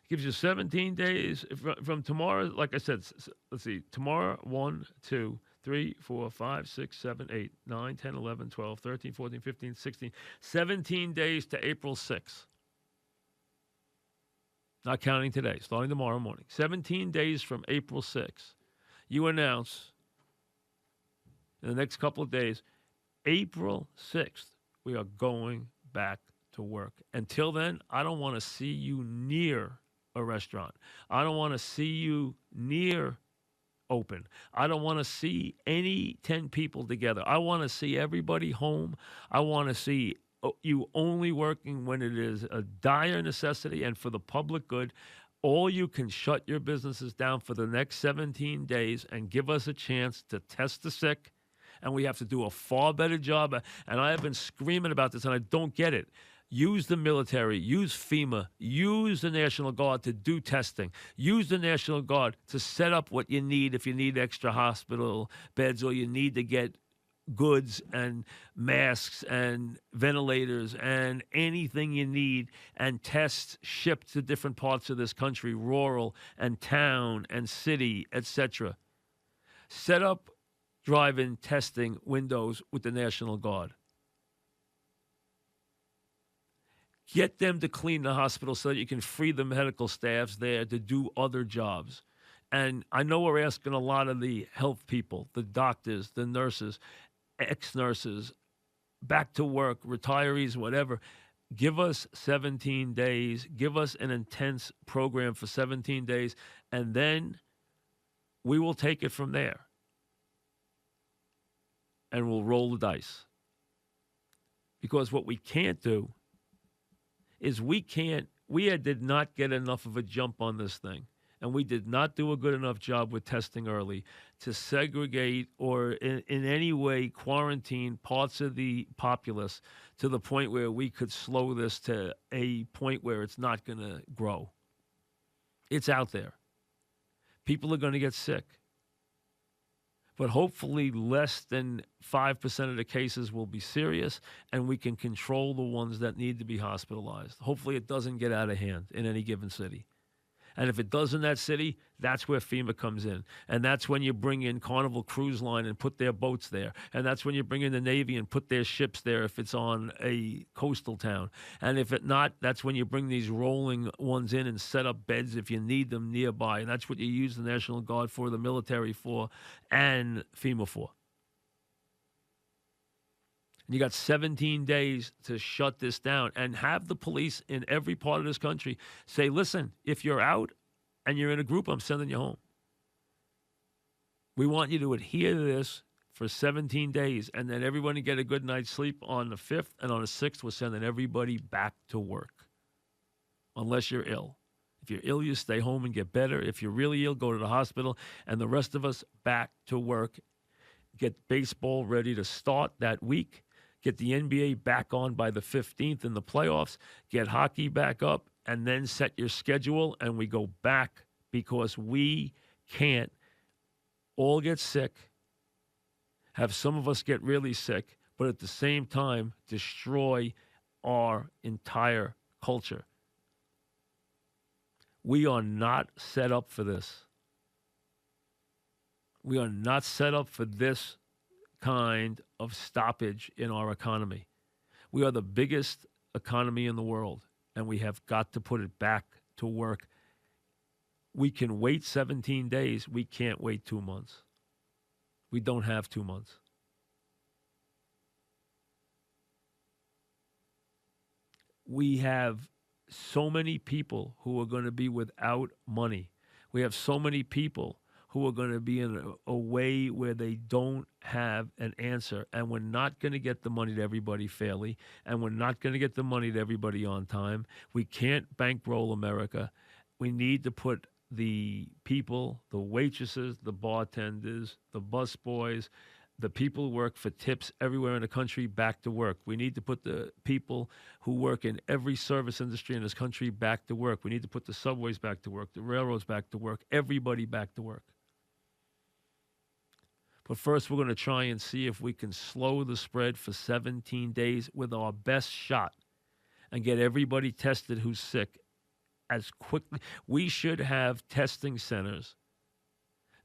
Speaker 1: It gives you 17 days from tomorrow. Like I said, let's see, tomorrow, 1, 2, 3, 4, 5, 6, 7, 8, 9, 10, 11, 12, 13, 14, 15, 16, 17 days to April 6th. Not counting today, starting tomorrow morning. 17 days from April 6th. You announce in the next couple of days, April 6th, we are going back to work. Until then, I don't want to see you near a restaurant. I don't want to see you near open. I don't want to see any 10 people together. I want to see everybody home. I want to see you only working when it is a dire necessity and for the public good. Or you can shut your businesses down for the next 17 days and give us a chance to test the sick. And we have to do a far better job. And I have been screaming about this, and I don't get it. Use the military, use FEMA, use the National Guard to do testing. Use the National Guard to set up what you need if you need extra hospital beds or you need to get goods and masks and ventilators and anything you need, and tests shipped to different parts of this country, rural and town and city, etc. Set up drive-in testing windows with the National Guard. Get them to clean the hospital so that you can free the medical staffs there to do other jobs. And I know we're asking a lot of the health people, the doctors, the nurses, ex-nurses, back to work, retirees, whatever. Give us 17 days. Give us an intense program for 17 days, and then we will take it from there. And we'll roll the dice. Because what we can't do is we did not get enough of a jump on this thing. And we did not do a good enough job with testing early to segregate or in any way quarantine parts of the populace to the point where we could slow this to a point where it's not going to grow. It's out there. People are going to get sick. But hopefully less than 5% of the cases will be serious, and we can control the ones that need to be hospitalized. Hopefully it doesn't get out of hand in any given city. And if it does in that city, that's where FEMA comes in. And that's when you bring in Carnival Cruise Line and put their boats there. And that's when you bring in the Navy and put their ships there if it's on a coastal town. And if it not, that's when you bring these rolling ones in and set up beds if you need them nearby. And that's what you use the National Guard for, the military for, and FEMA for. And you got 17 days to shut this down, and have the police in every part of this country say, listen, if you're out and you're in a group, I'm sending you home. We want you to adhere to this for 17 days, and then everyone get a good night's sleep on the 5th, and on the 6th, we're sending everybody back to work, unless you're ill. If you're ill, you stay home and get better. If you're really ill, go to the hospital, and the rest of us back to work. Get baseball ready to start that week. Get the NBA back on by the 15th in the playoffs. Get hockey back up, and then set your schedule, and we go back, because we can't all get sick, have some of us get really sick, but at the same time destroy our entire culture. We are not set up for this. We are not set up for this kind of stoppage in our economy. We are the biggest economy in the world, and we have got to put it back to work. We can wait 17 days. We can't wait 2 months. We don't have 2 months. We have so many people who are going to be without money. We have so many people who are going to be in a way where they don't have an answer. And we're not going to get the money to everybody fairly. And we're not going to get the money to everybody on time. We can't bankroll America. We need to put the people, the waitresses, the bartenders, the busboys, the people who work for tips everywhere in the country back to work. We need to put the people who work in every service industry in this country back to work. We need to put the subways back to work, the railroads back to work, everybody back to work. But first, we're going to try and see if we can slow the spread for 17 days with our best shot and get everybody tested who's sick as quickly. We should have testing centers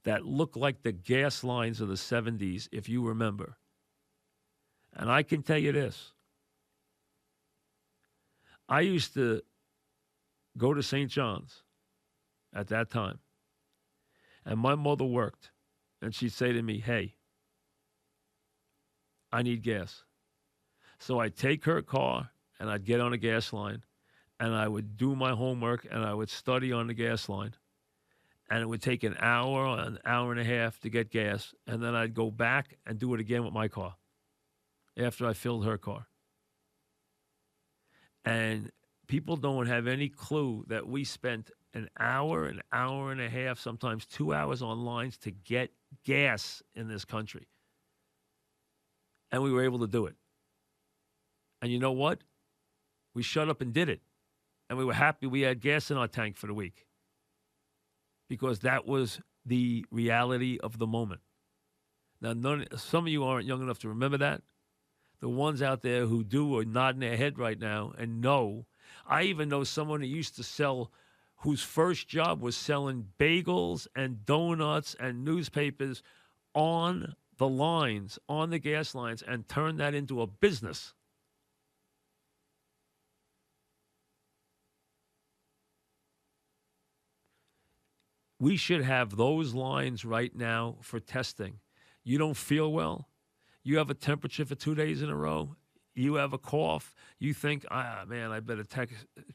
Speaker 1: that look like the gas lines of the 70s, if you remember. And I can tell you this. I used to go to St. John's at that time, and my mother worked, and she'd say to me, hey, I need gas. So I'd take her car, and I'd get on a gas line, and I would do my homework, and I would study on the gas line. And it would take an hour and a half to get gas, and then I'd go back and do it again with my car after I filled her car. And people don't have any clue that we spent an hour and a half, sometimes 2 hours on lines to get gas in this country. And we were able to do it. And you know what? We shut up and did it. And we were happy we had gas in our tank for the week, because that was the reality of the moment. Now, some of you aren't young enough to remember that. The ones out there who do are nodding their head right now and know. I even know someone who used to sell, whose first job was selling bagels and donuts and newspapers on the lines, on the gas lines, and turned that into a business. We should have those lines right now for testing. You don't feel well. You have a temperature for 2 days in a row. You have a cough. You think, man, I better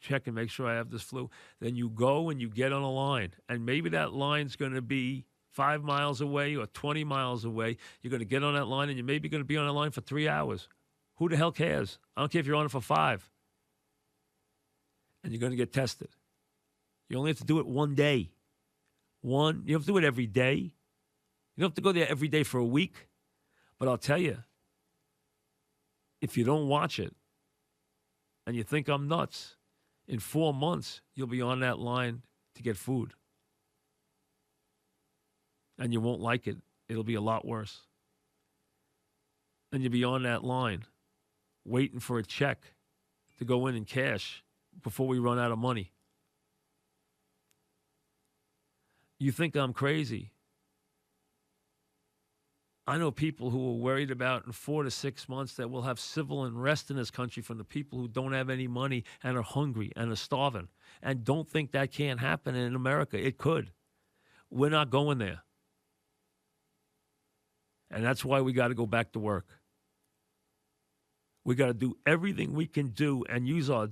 Speaker 1: check and make sure I have this flu. Then you go and you get on a line. And maybe that line's going to be 5 miles away or 20 miles away. You're going to get on that line, and you're maybe going to be on that line for 3 hours. Who the hell cares? I don't care if you're on it for 5. And you're going to get tested. You only have to do it one day. You have to do it every day. You don't have to go there every day for a week. But I'll tell you, if you don't watch it and you think I'm nuts, in 4 months, you'll be on that line to get food. And you won't like it. It'll be a lot worse. And you'll be on that line waiting for a check to go in and cash before we run out of money. You think I'm crazy. I know people who are worried about in 4 to 6 months that we'll have civil unrest in this country from the people who don't have any money and are hungry and are starving, and don't think that can't happen in America. It could. We're not going there. And that's why we got to go back to work. We got to do everything we can do and use our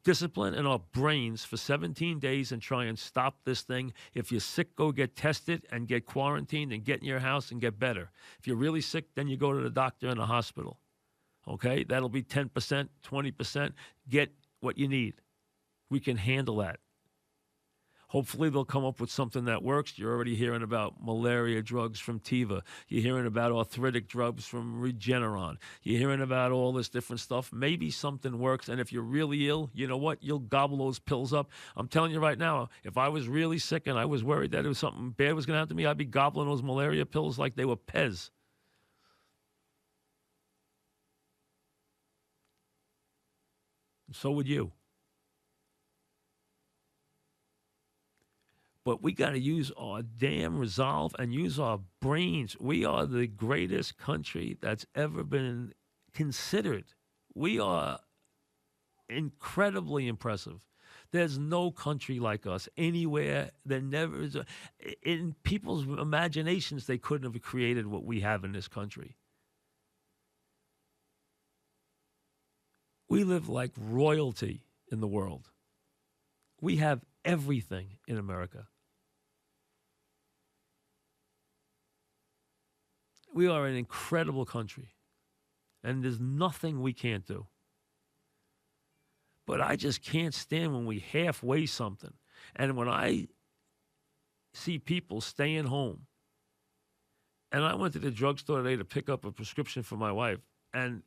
Speaker 1: discipline and our brains for 17 days and try and stop this thing. If you're sick, go get tested and get quarantined and get in your house and get better. If you're really sick, then you go to the doctor in the hospital. Okay? That'll be 10%, 20%. Get what you need. We can handle that. Hopefully they'll come up with something that works. You're already hearing about malaria drugs from Teva. You're hearing about arthritic drugs from Regeneron. You're hearing about all this different stuff. Maybe something works, and if you're really ill, you know what? You'll gobble those pills up. I'm telling you right now, if I was really sick and I was worried that it was something bad was going to happen to me, I'd be gobbling those malaria pills like they were Pez. So would you. But we got to use our damn resolve and use our brains. We are the greatest country that's ever been considered. We are incredibly impressive. There's no country like us anywhere. There never is. In people's imaginations, they couldn't have created what we have in this country. We live like royalty in the world. We have everything in America. We are an incredible country, and there's nothing we can't do. But I just can't stand when we halfway something. And when I see people staying home, and I went to the drugstore today to pick up a prescription for my wife, and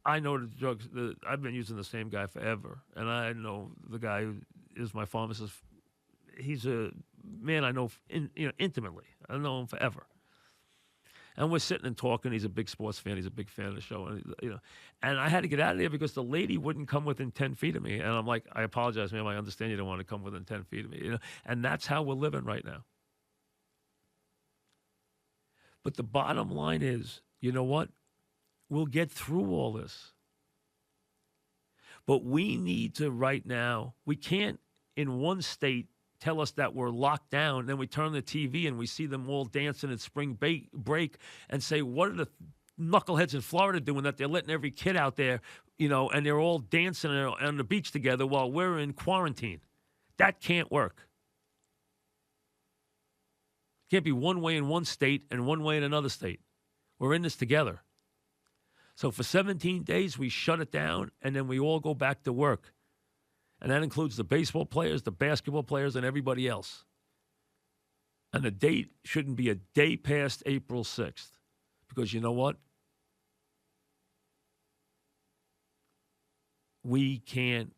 Speaker 1: I know the drugs. I've been using the same guy forever, and I know the guy who is my pharmacist. He's a man I know intimately. I know him forever, and we're sitting and talking. He's a big sports fan. He's a big fan of the show, and and I had to get out of there because the lady wouldn't come within 10 feet of me, and I'm like, I apologize, ma'am. I understand you don't want to come within 10 feet of me, and that's how we're living right now. But the bottom line is, you know what? We'll get through all this. But we need to right now, we can't in one state tell us that we're locked down, then we turn the TV and we see them all dancing at spring break and say, what are the knuckleheads in Florida doing that they're letting every kid out there, and they're all dancing on the beach together while we're in quarantine? That can't work. It can't be one way in one state and one way in another state. We're in this together. So for 17 days, we shut it down, and then we all go back to work. And that includes the baseball players, the basketball players, and everybody else. And the date shouldn't be a day past April 6th. Because you know what? We can't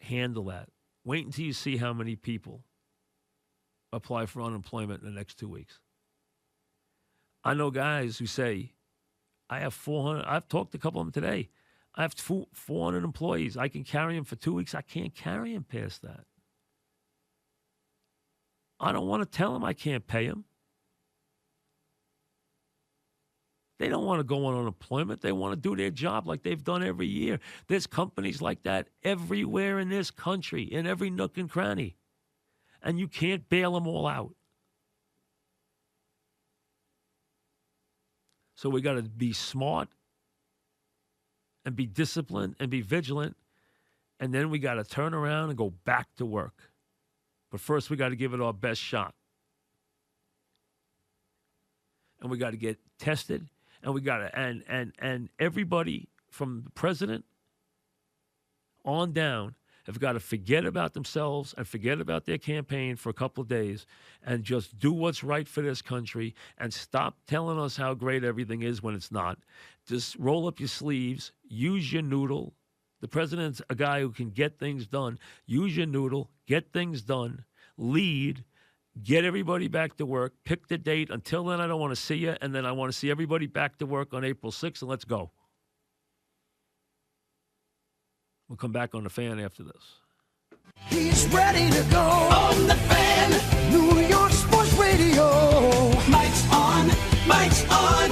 Speaker 1: handle that. Wait until you see how many people apply for unemployment in the next 2 weeks. I know guys who say, I have 400. I've talked to a couple of them today. I have 400 employees. I can carry them for 2 weeks. I can't carry them past that. I don't want to tell them I can't pay them. They don't want to go on unemployment. They want to do their job like they've done every year. There's companies like that everywhere in this country, in every nook and cranny. And you can't bail them all out. So we got to be smart and be disciplined and be vigilant. And then we got to turn around and go back to work. But first, we got to give it our best shot. And we got to get tested. And we got to, and everybody from the president on down have got to forget about themselves and forget about their campaign for a couple of days and just do what's right for this country and stop telling us how great everything is when it's not. Just roll up your sleeves, use your noodle. The president's a guy who can get things done. Use your noodle, get things done, lead, get everybody back to work, pick the date. Until then, I don't want to see you, and then I want to see everybody back to work on April 6th, and let's go. We'll come back on The Fan after this.
Speaker 3: He's ready to go on The Fan, New York Sports Radio. Mike's on, Mike's on.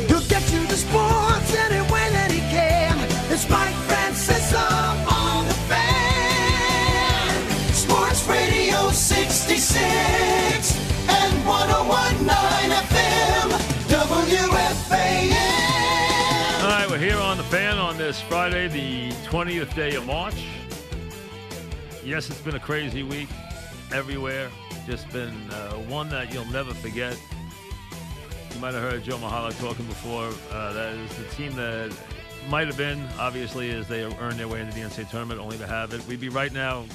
Speaker 3: He'll get you the sports any way that he can. It's Mike Francesa on The Fan. Sports Radio 66 and 101.9 FM, WFAN.
Speaker 1: All right, we're here on The Fan on this Friday, the 20th day of March. Yes, it's been a crazy week everywhere. Just been one that you'll never forget. You might have heard Joe Mahala talking before. That is the team that might have been, obviously, as they earned their way into the NCAA tournament, only to have it. We'd be right now,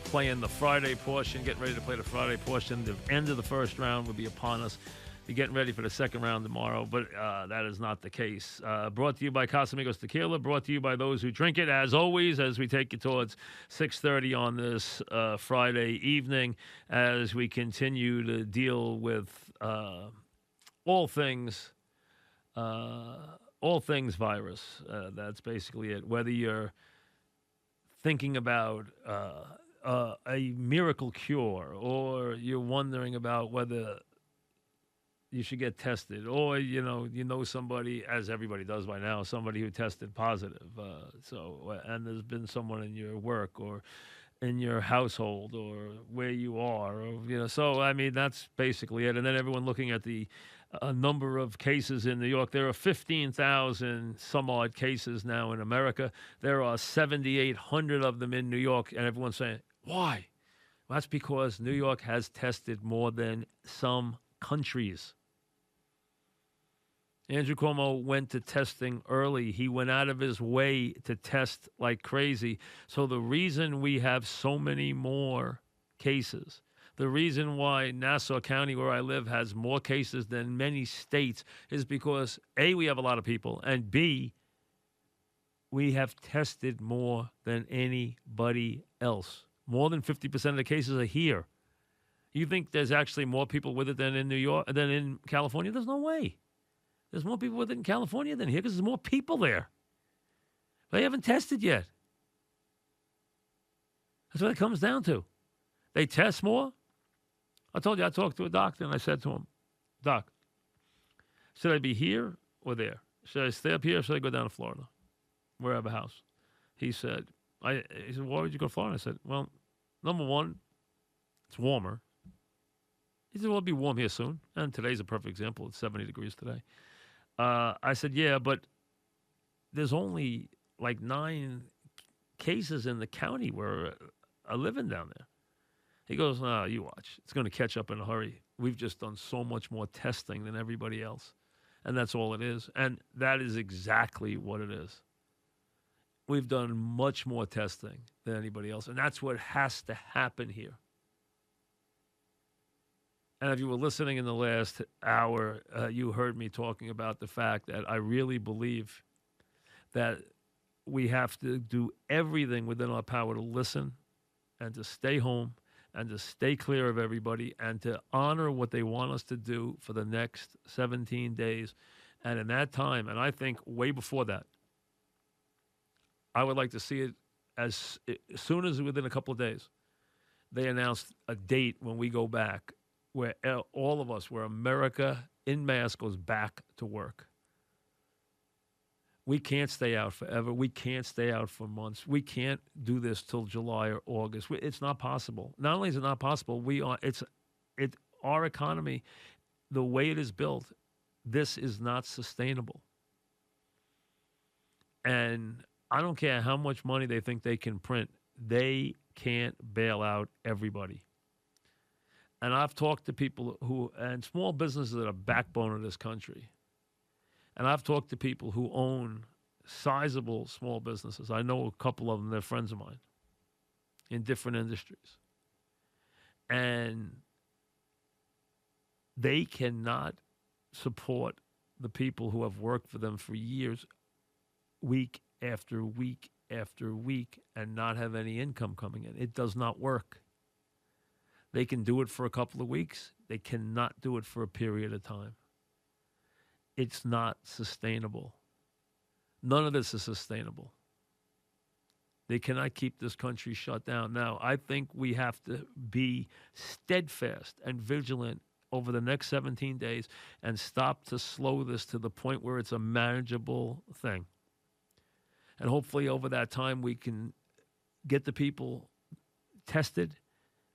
Speaker 1: playing the Friday portion, getting ready to play the Friday portion. The end of the first round would be upon us. Be getting ready for the second round tomorrow, but that is not the case. Brought to you by Casamigos Tequila, brought to you by those who drink it, as always, as we take you towards 6:30 on this Friday evening, as we continue to deal with all things virus. That's basically it. Whether you're thinking about a miracle cure, or you're wondering about whether you should get tested, or you know somebody, as everybody does by now, somebody who tested positive. And there's been someone in your work or in your household or where you are, or So I mean, that's basically it. And then everyone looking at the number of cases in New York. There are 15,000 some odd cases now in America. There are 7,800 of them in New York, and everyone's saying, why? Well, that's because New York has tested more than some countries. Andrew Cuomo went to testing early. He went out of his way to test like crazy. So the reason we have so many more cases, the reason why Nassau County, where I live, has more cases than many states is because, A, we have a lot of people, and B, we have tested more than anybody else. More than 50% of the cases are here. You think there's actually more people with it than in New York, than in California? There's no way. There's more people with it in California than here because there's more people there. They haven't tested yet. That's what it comes down to. They test more. I told you I talked to a doctor and I said to him, Doc, should I be here or there? Should I stay up here or should I go down to Florida? Where I have a house. He said, why would you go to Florida? I said, well, number one, it's warmer. He said, well, it'll be warm here soon. And today's a perfect example. It's 70 degrees today. I said, yeah, but there's only like 9 cases in the county where I'm living down there. He goes, no, you watch. It's going to catch up in a hurry. We've just done so much more testing than everybody else. And that's all it is. And that is exactly what it is. We've done much more testing than anybody else. And that's what has to happen here. And if you were listening in the last hour, you heard me talking about the fact that I really believe that we have to do everything within our power to listen and to stay home and to stay clear of everybody and to honor what they want us to do for the next 17 days. And in that time, and I think way before that, I would like to see it as soon as within a couple of days, they announced a date when we go back where all of us, where America en masse goes back to work. We can't stay out forever. We can't stay out for months. We can't do this till July or August. It's not possible. Not only is it not possible, our economy, the way it is built, this is not sustainable. And I don't care how much money they think they can print. They can't bail out everybody. And I've talked to people and small businesses are the backbone of this country. And I've talked to people who own sizable small businesses. I know a couple of them, they're friends of mine in different industries. And they cannot support the people who have worked for them for years, week after week after week, and not have any income coming in. It does not work. They can do it for a couple of weeks. They cannot do it for a period of time. It's not sustainable. None of this is sustainable. They cannot keep this country shut down. Now, I think we have to be steadfast and vigilant over the next 17 days and stop to slow this to the point where it's a manageable thing. And hopefully over that time we can get the people tested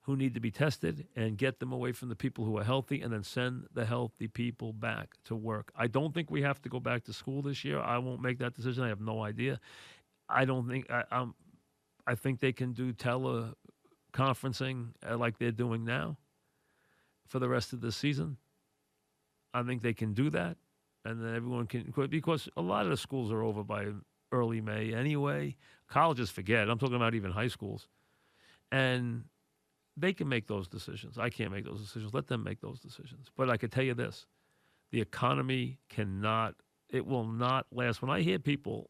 Speaker 1: who need to be tested and get them away from the people who are healthy and then send the healthy people back to work. I don't think we have to go back to school this year. I won't make that decision. I have no idea. I don't think I think they can do teleconferencing like they're doing now for the rest of the season. I think they can do that, and then everyone can, because a lot of the schools are over by early May anyway. Colleges forget. I'm talking about even high schools. And they can make those decisions. I can't make those decisions. Let them make those decisions. But I can tell you this, the economy it will not last. When I hear people,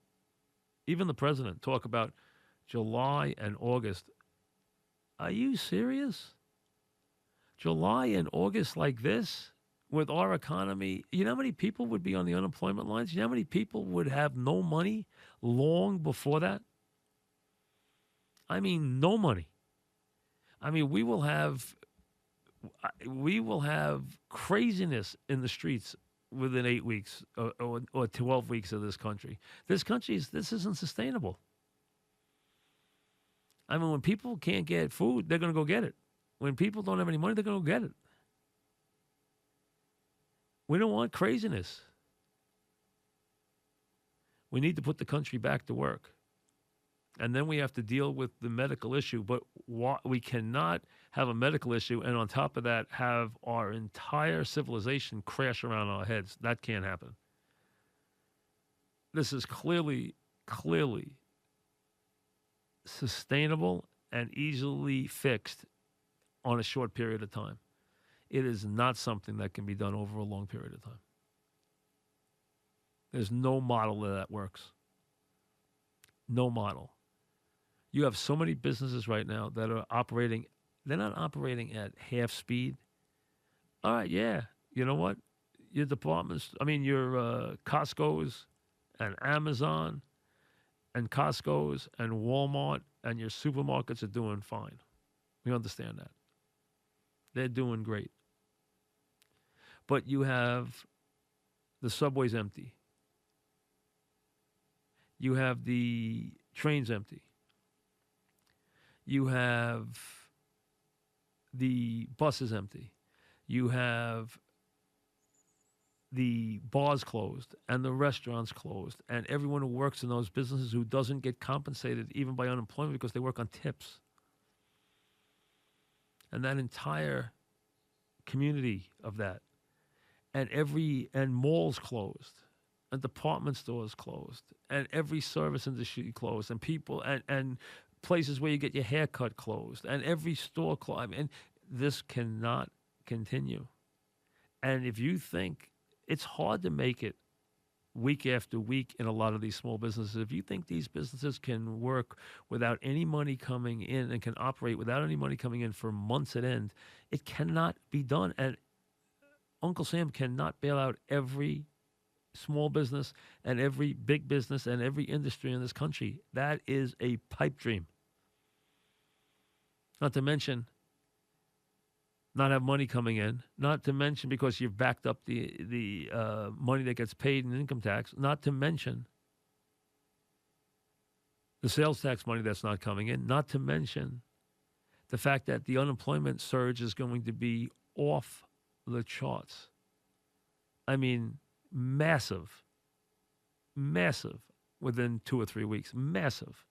Speaker 1: even the president, talk about July and August, are you serious? July and August like this, with our economy, you know how many people would be on the unemployment lines? You know how many people would have no money long before that? I mean, no money. I mean, we will have craziness in the streets within 8 weeks or 12 weeks of this country. This isn't sustainable. I mean, when people can't get food, they're going to go get it. When people don't have any money, they're going to go get it. We don't want craziness. We need to put the country back to work. And then we have to deal with the medical issue. But we cannot have a medical issue and on top of that have our entire civilization crash around our heads. That can't happen. This is clearly sustainable and easily fixed on a short period of time. It is not something that can be done over a long period of time. There's no model that works. No model. You have so many businesses right now that are operating, they're not operating at half speed. All right, yeah. You know what? Your your Costco's and Amazon and Costco's and Walmart and your supermarkets are doing fine. We understand that. They're doing great. But you have the subways empty. You have the trains empty. You have the buses empty. You have the bars closed and the restaurants closed, and everyone who works in those businesses who doesn't get compensated even by unemployment because they work on tips. And that entire community of that. And malls closed, and department stores closed, and every service industry closed, and people and places where you get your hair cut closed, and every store closed. And this cannot continue. And if you think it's hard to make it week after week in a lot of these small businesses, if you think these businesses can work without any money coming in and can operate without any money coming in for months at end, it cannot be done. And Uncle Sam cannot bail out every small business and every big business and every industry in this country. That is a pipe dream. Not to mention not have money coming in. Not to mention because you've backed up the money that gets paid in income tax. Not to mention the sales tax money that's not coming in. Not to mention the fact that the unemployment surge is going to be off the charts. I mean, massive within 2 or 3 weeks. Massive.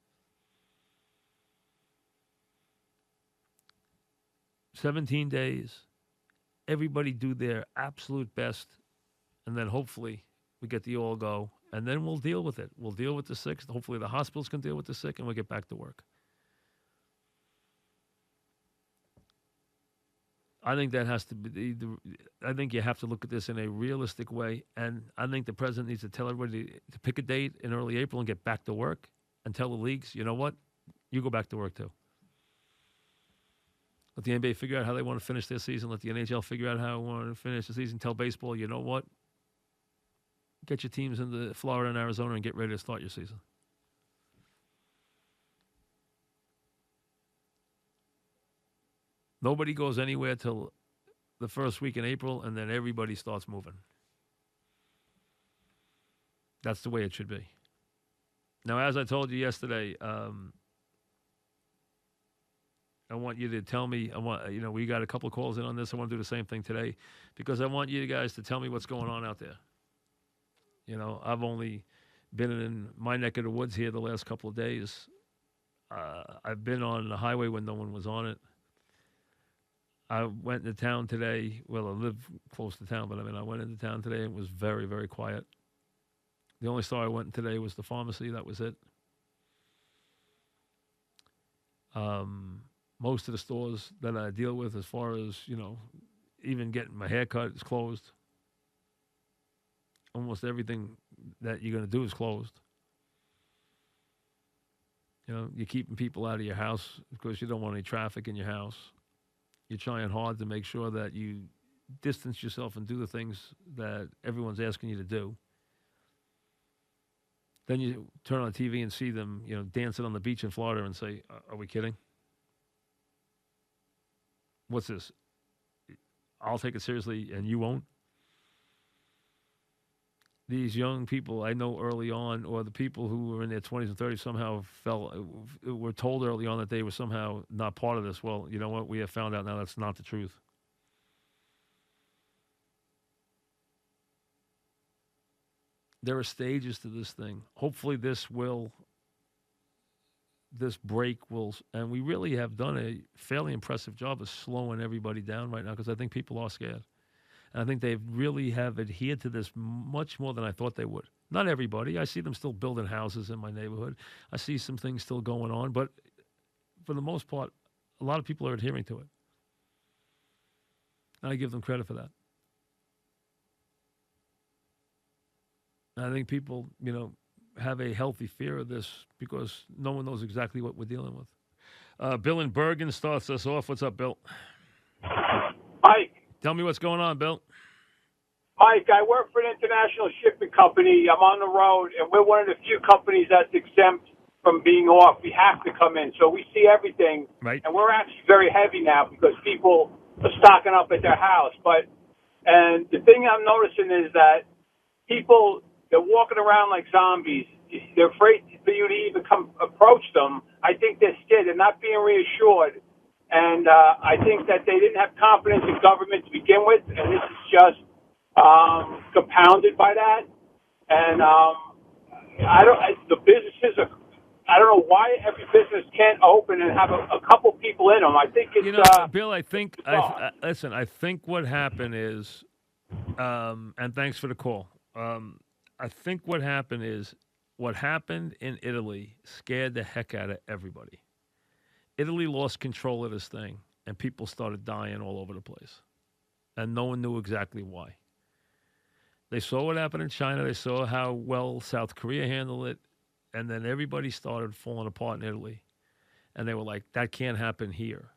Speaker 1: 17 days. Everybody do their absolute best, and then hopefully we get the all go, and then we'll deal with it. We'll deal with the sick. Hopefully the hospitals can deal with the sick, and we'll get back to work. I think that has to be I think you have to look at this in a realistic way, and I think the president needs to tell everybody to pick a date in early April and get back to work, and tell the leagues, you know what, you go back to work too. Let the NBA figure out how they want to finish their season. Let the NHL figure out how they want to finish the season. Tell baseball, you know what, get your teams into Florida and Arizona and get ready to start your season. Nobody goes anywhere till the first week in April, and then everybody starts moving. That's the way it should be. Now, as I told you yesterday, I want you to tell me. We got a couple of calls in on this. I want to do the same thing today because I want you guys to tell me what's going on out there. You know, I've only been in my neck of the woods here the last couple of days. I've been on the highway when no one was on it. I went into town today. Well, I live close to town, but I went into town today and it was very, very quiet. The only store I went today was the pharmacy. That was it. Most of the stores that I deal with, as far as, even getting my hair cut, is closed. Almost everything that you're going to do is closed. You're keeping people out of your house because you don't want any traffic in your house. You're trying hard to make sure that you distance yourself and do the things that everyone's asking you to do. Then you turn on TV and see them, dancing on the beach in Florida and say, are we kidding? What's this? I'll take it seriously and you won't? These young people I know early on, or the people who were in their 20s and 30s somehow were told early on that they were somehow not part of this. Well, you know what? We have found out now that's not the truth. There are stages to this thing. Hopefully this break will, and we really have done a fairly impressive job of slowing everybody down right now because I think people are scared. And I think they really have adhered to this much more than I thought they would. Not everybody. I see them still building houses in my neighborhood. I see some things still going on, but for the most part, a lot of people are adhering to it. And I give them credit for that. And I think people, have a healthy fear of this because no one knows exactly what we're dealing with. Bill in Bergen starts us off. What's up, Bill?
Speaker 4: Mike.
Speaker 1: Tell me what's going on, Bill.
Speaker 4: Mike, I work for an international shipping company. I'm on the road, and we're one of the few companies that's exempt from being off. We have to come in, so we see everything.
Speaker 1: Right.
Speaker 4: And we're actually very heavy now because people are stocking up at their house. And the thing I'm noticing is that people, they're walking around like zombies. They're afraid for you to even come approach them. I think they're scared. They're not being reassured. And I think that they didn't have confidence in government to begin with, and this is just compounded by that. And the businesses are, I don't know why every business can't open and have a couple people in them. I think it's
Speaker 1: Bill. I think listen. I think what happened is, and thanks for the call. I think what happened in Italy scared the heck out of everybody. Italy lost control of this thing, and people started dying all over the place, and no one knew exactly why. They saw what happened in China. They saw how well South Korea handled it, and then everybody started falling apart in Italy, and they were like, that can't happen here.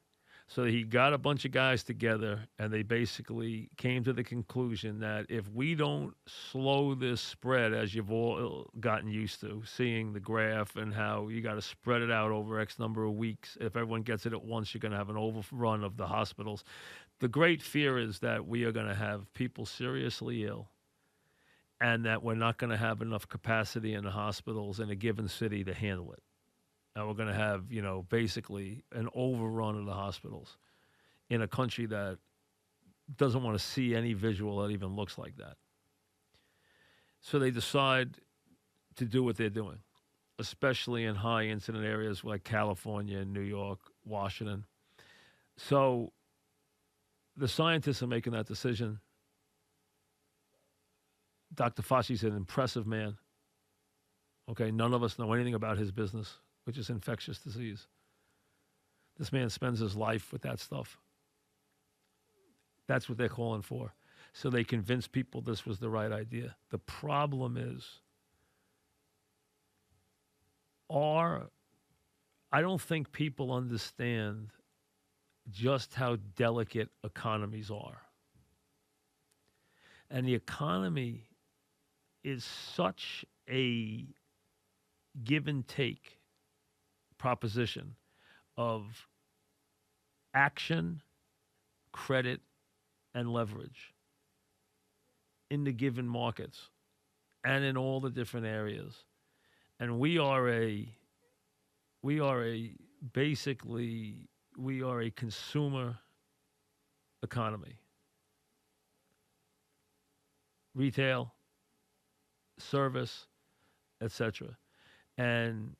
Speaker 1: So he got a bunch of guys together, and they basically came to the conclusion that if we don't slow this spread, as you've all gotten used to, seeing the graph and how you got to spread it out over X number of weeks, if everyone gets it at once, you're going to have an overrun of the hospitals. The great fear is that we are going to have people seriously ill and that we're not going to have enough capacity in the hospitals in a given city to handle it. And we're going to have, basically an overrun of the hospitals in a country that doesn't want to see any visual that even looks like that. So they decide to do what they're doing, especially in high incident areas like California, New York, Washington. So the scientists are making that decision. Dr. Fauci's an impressive man. Okay, none of us know anything about his business, which is infectious disease. This man spends his life with that stuff. That's what they're calling for. So they convinced people this was the right idea. The problem is, I don't think people understand just how delicate economies are. And the economy is such a give and take proposition of action, credit, and leverage in the given markets and in all the different areas. And we are a consumer economy. Retail, service, etc. And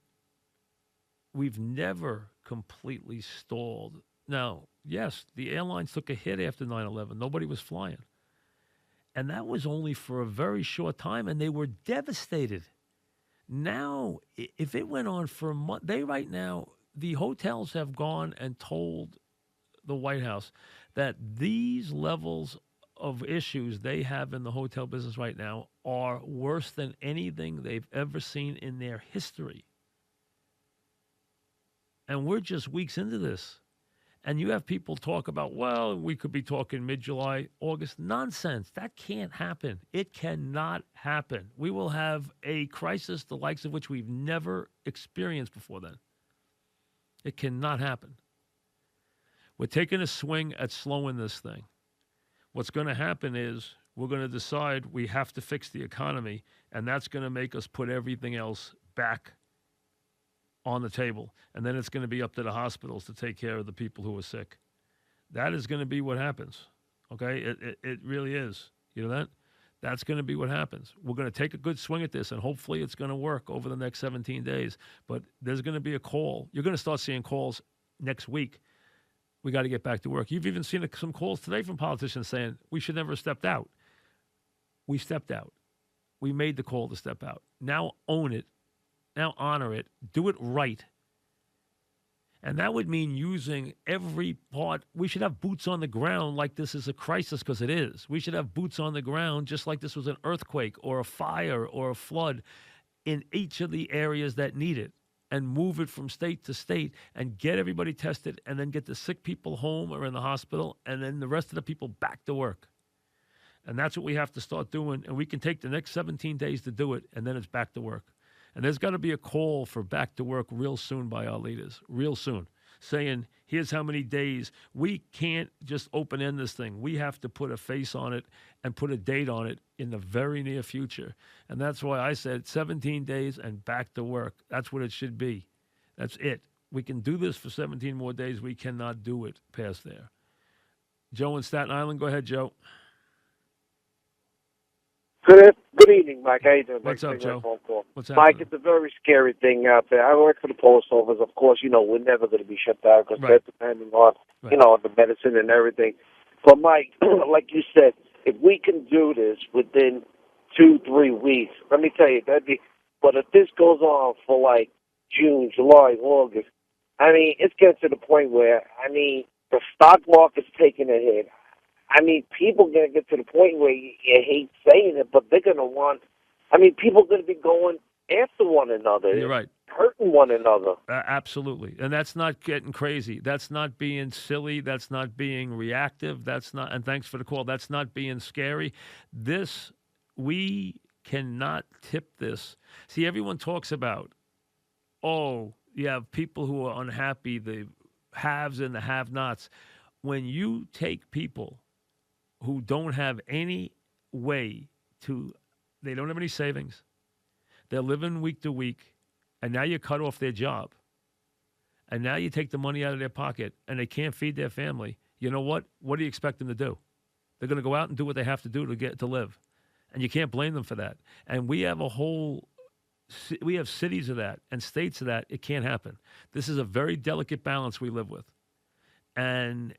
Speaker 1: we've never completely stalled. Now, yes, the airlines took a hit after 9/11. Nobody was flying. And that was only for a very short time, and they were devastated. Now, if it went on for a month, the hotels have gone and told the White House that these levels of issues they have in the hotel business right now are worse than anything they've ever seen in their history. And we're just weeks into this. And you have people talk about, well, we could be talking mid-July, August. Nonsense. That can't happen. It cannot happen. We will have a crisis the likes of which we've never experienced before then. It cannot happen. We're taking a swing at slowing this thing. What's going to happen is we're going to decide we have to fix the economy, and that's going to make us put everything else back on the table. And then it's going to be up to the hospitals to take care of the people who are sick. That is going to be what happens. Okay? It really is. You know that? That's going to be what happens. We're going to take a good swing at this, and hopefully it's going to work over the next 17 days. But there's going to be a call. You're going to start seeing calls next week. We got to get back to work. You've even seen some calls today from politicians saying we should never have stepped out. We stepped out. We made the call to step out. Now own it. Now honor it. Do it right. And that would mean using every part. We should have boots on the ground like this is a crisis, because it is. We should have boots on the ground just like this was an earthquake or a fire or a flood in each of the areas that need it, and move it from state to state and get everybody tested, and then get the sick people home or in the hospital, and then the rest of the people back to work. And that's what we have to start doing. And we can take the next 17 days to do it, and then it's back to work. And there's got to be a call for back to work real soon by our leaders, real soon, saying, here's how many days. We can't just open-end this thing. We have to put a face on it and put a date on it in the very near future. And that's why I said 17 days and back to work. That's what it should be. That's it. We can do this for 17 more days. We cannot do it past there. Joe in Staten Island. Go ahead, Joe.
Speaker 5: Good evening, Mike. How you doing?
Speaker 1: What's up, Joe? What's happening?
Speaker 5: Mike, it's a very scary thing out there. I work for the post office. Of course, we're never going to be shut down because they're depending on, the medicine and everything. But, Mike, like you said, if we can do this within 2-3 weeks, let me tell you, that'd be. But if this goes on for like June, July, August, it's getting to the point where, the stock market's taking a hit. People going to get to the point where you hate saying it, but they're going to want. People are going to be going after one another.
Speaker 1: You're right.
Speaker 5: Hurting one another.
Speaker 1: Absolutely. And that's not getting crazy. That's not being silly. That's not being reactive. That's not, and thanks for the call, that's not being scary. We cannot tip this. See, everyone talks about, you have people who are unhappy, the haves and the have-nots. When you take people who don't have any way they don't have any savings, they're living week to week, and now you cut off their job, and now you take the money out of their pocket, and they can't feed their family. You know what? What do you expect them to do? They're going to go out and do what they have to do to live, and you can't blame them for that. And we have we have cities of that and states of that. It can't happen. This is a very delicate balance we live with, and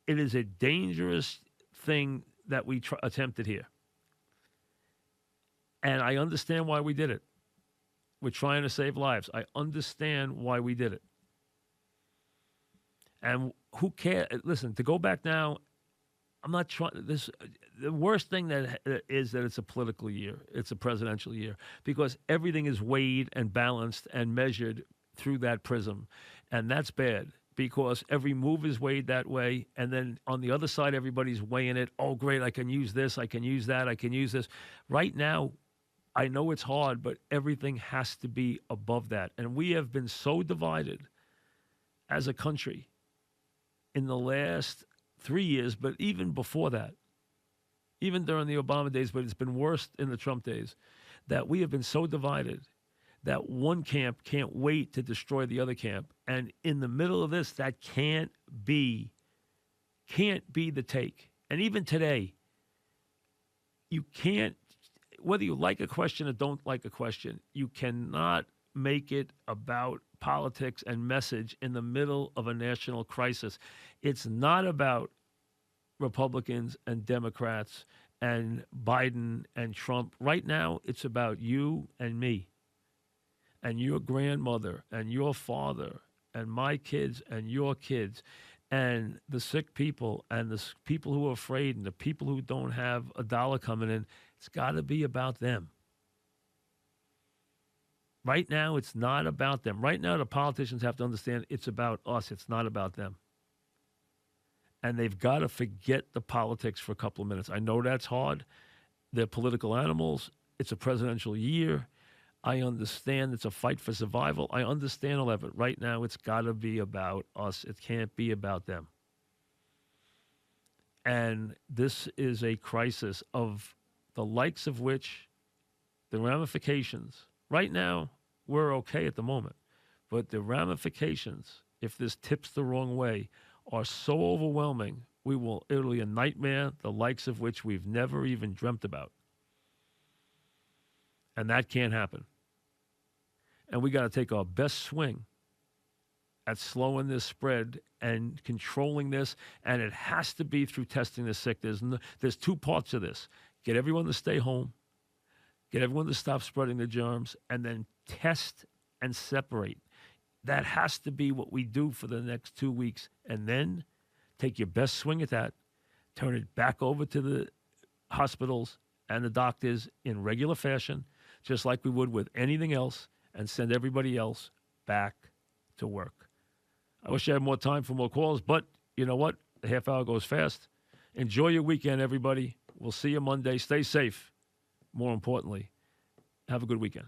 Speaker 1: it is a dangerous thing that we attempted here. And I understand why we did it. We're trying to save lives. I understand why we did it. And who cares? Listen, to go back now, I'm not trying. The worst thing that is that it's a political year. It's a presidential year, because everything is weighed and balanced and measured through that prism. And that's bad, because every move is weighed that way. And then on the other side, everybody's weighing it. Oh, great, I can use this. I can use that. I can use this. Right now, I know it's hard, but everything has to be above that. And we have been so divided as a country in the last 3 years, but even before that, even during the Obama days, but it's been worse in the Trump days, that we have been so divided that one camp can't wait to destroy the other camp. And in the middle of this, that can't be the take. And even today, you can't, whether you like a question or don't like a question, you cannot make it about politics and message in the middle of a national crisis. It's not about Republicans and Democrats and Biden and Trump. Right now, it's about you and me and your grandmother and your father and my kids and your kids and the sick people and the people who are afraid and the people who don't have a dollar coming in. It's got to be about them. Right now, it's not about them. Right now, the politicians have to understand it's about us. It's not about them. And they've got to forget the politics for a couple of minutes. I know that's hard. They're political animals. It's a presidential year. I understand it's a fight for survival. I understand all of it. Right now, it's got to be about us. It can't be about them. And this is a crisis of the likes of which the ramifications, right now, we're okay at the moment, but the ramifications, if this tips the wrong way, are so overwhelming, it'll be a nightmare, the likes of which we've never even dreamt about. And that can't happen. And we got to take our best swing at slowing this spread and controlling this, and it has to be through testing the sick. There's two parts of this. Get everyone to stay home. get everyone to stop spreading the germs, and then test and separate. That has to be what we do for the next 2 weeks. And then take your best swing at that, turn it back over to the hospitals and the doctors in regular fashion, just like we would with anything else, and send everybody else back to work. I wish I had more time for more calls, but you know what? The half hour goes fast. Enjoy your weekend, everybody. We'll see you Monday. Stay safe. More importantly, have a good weekend.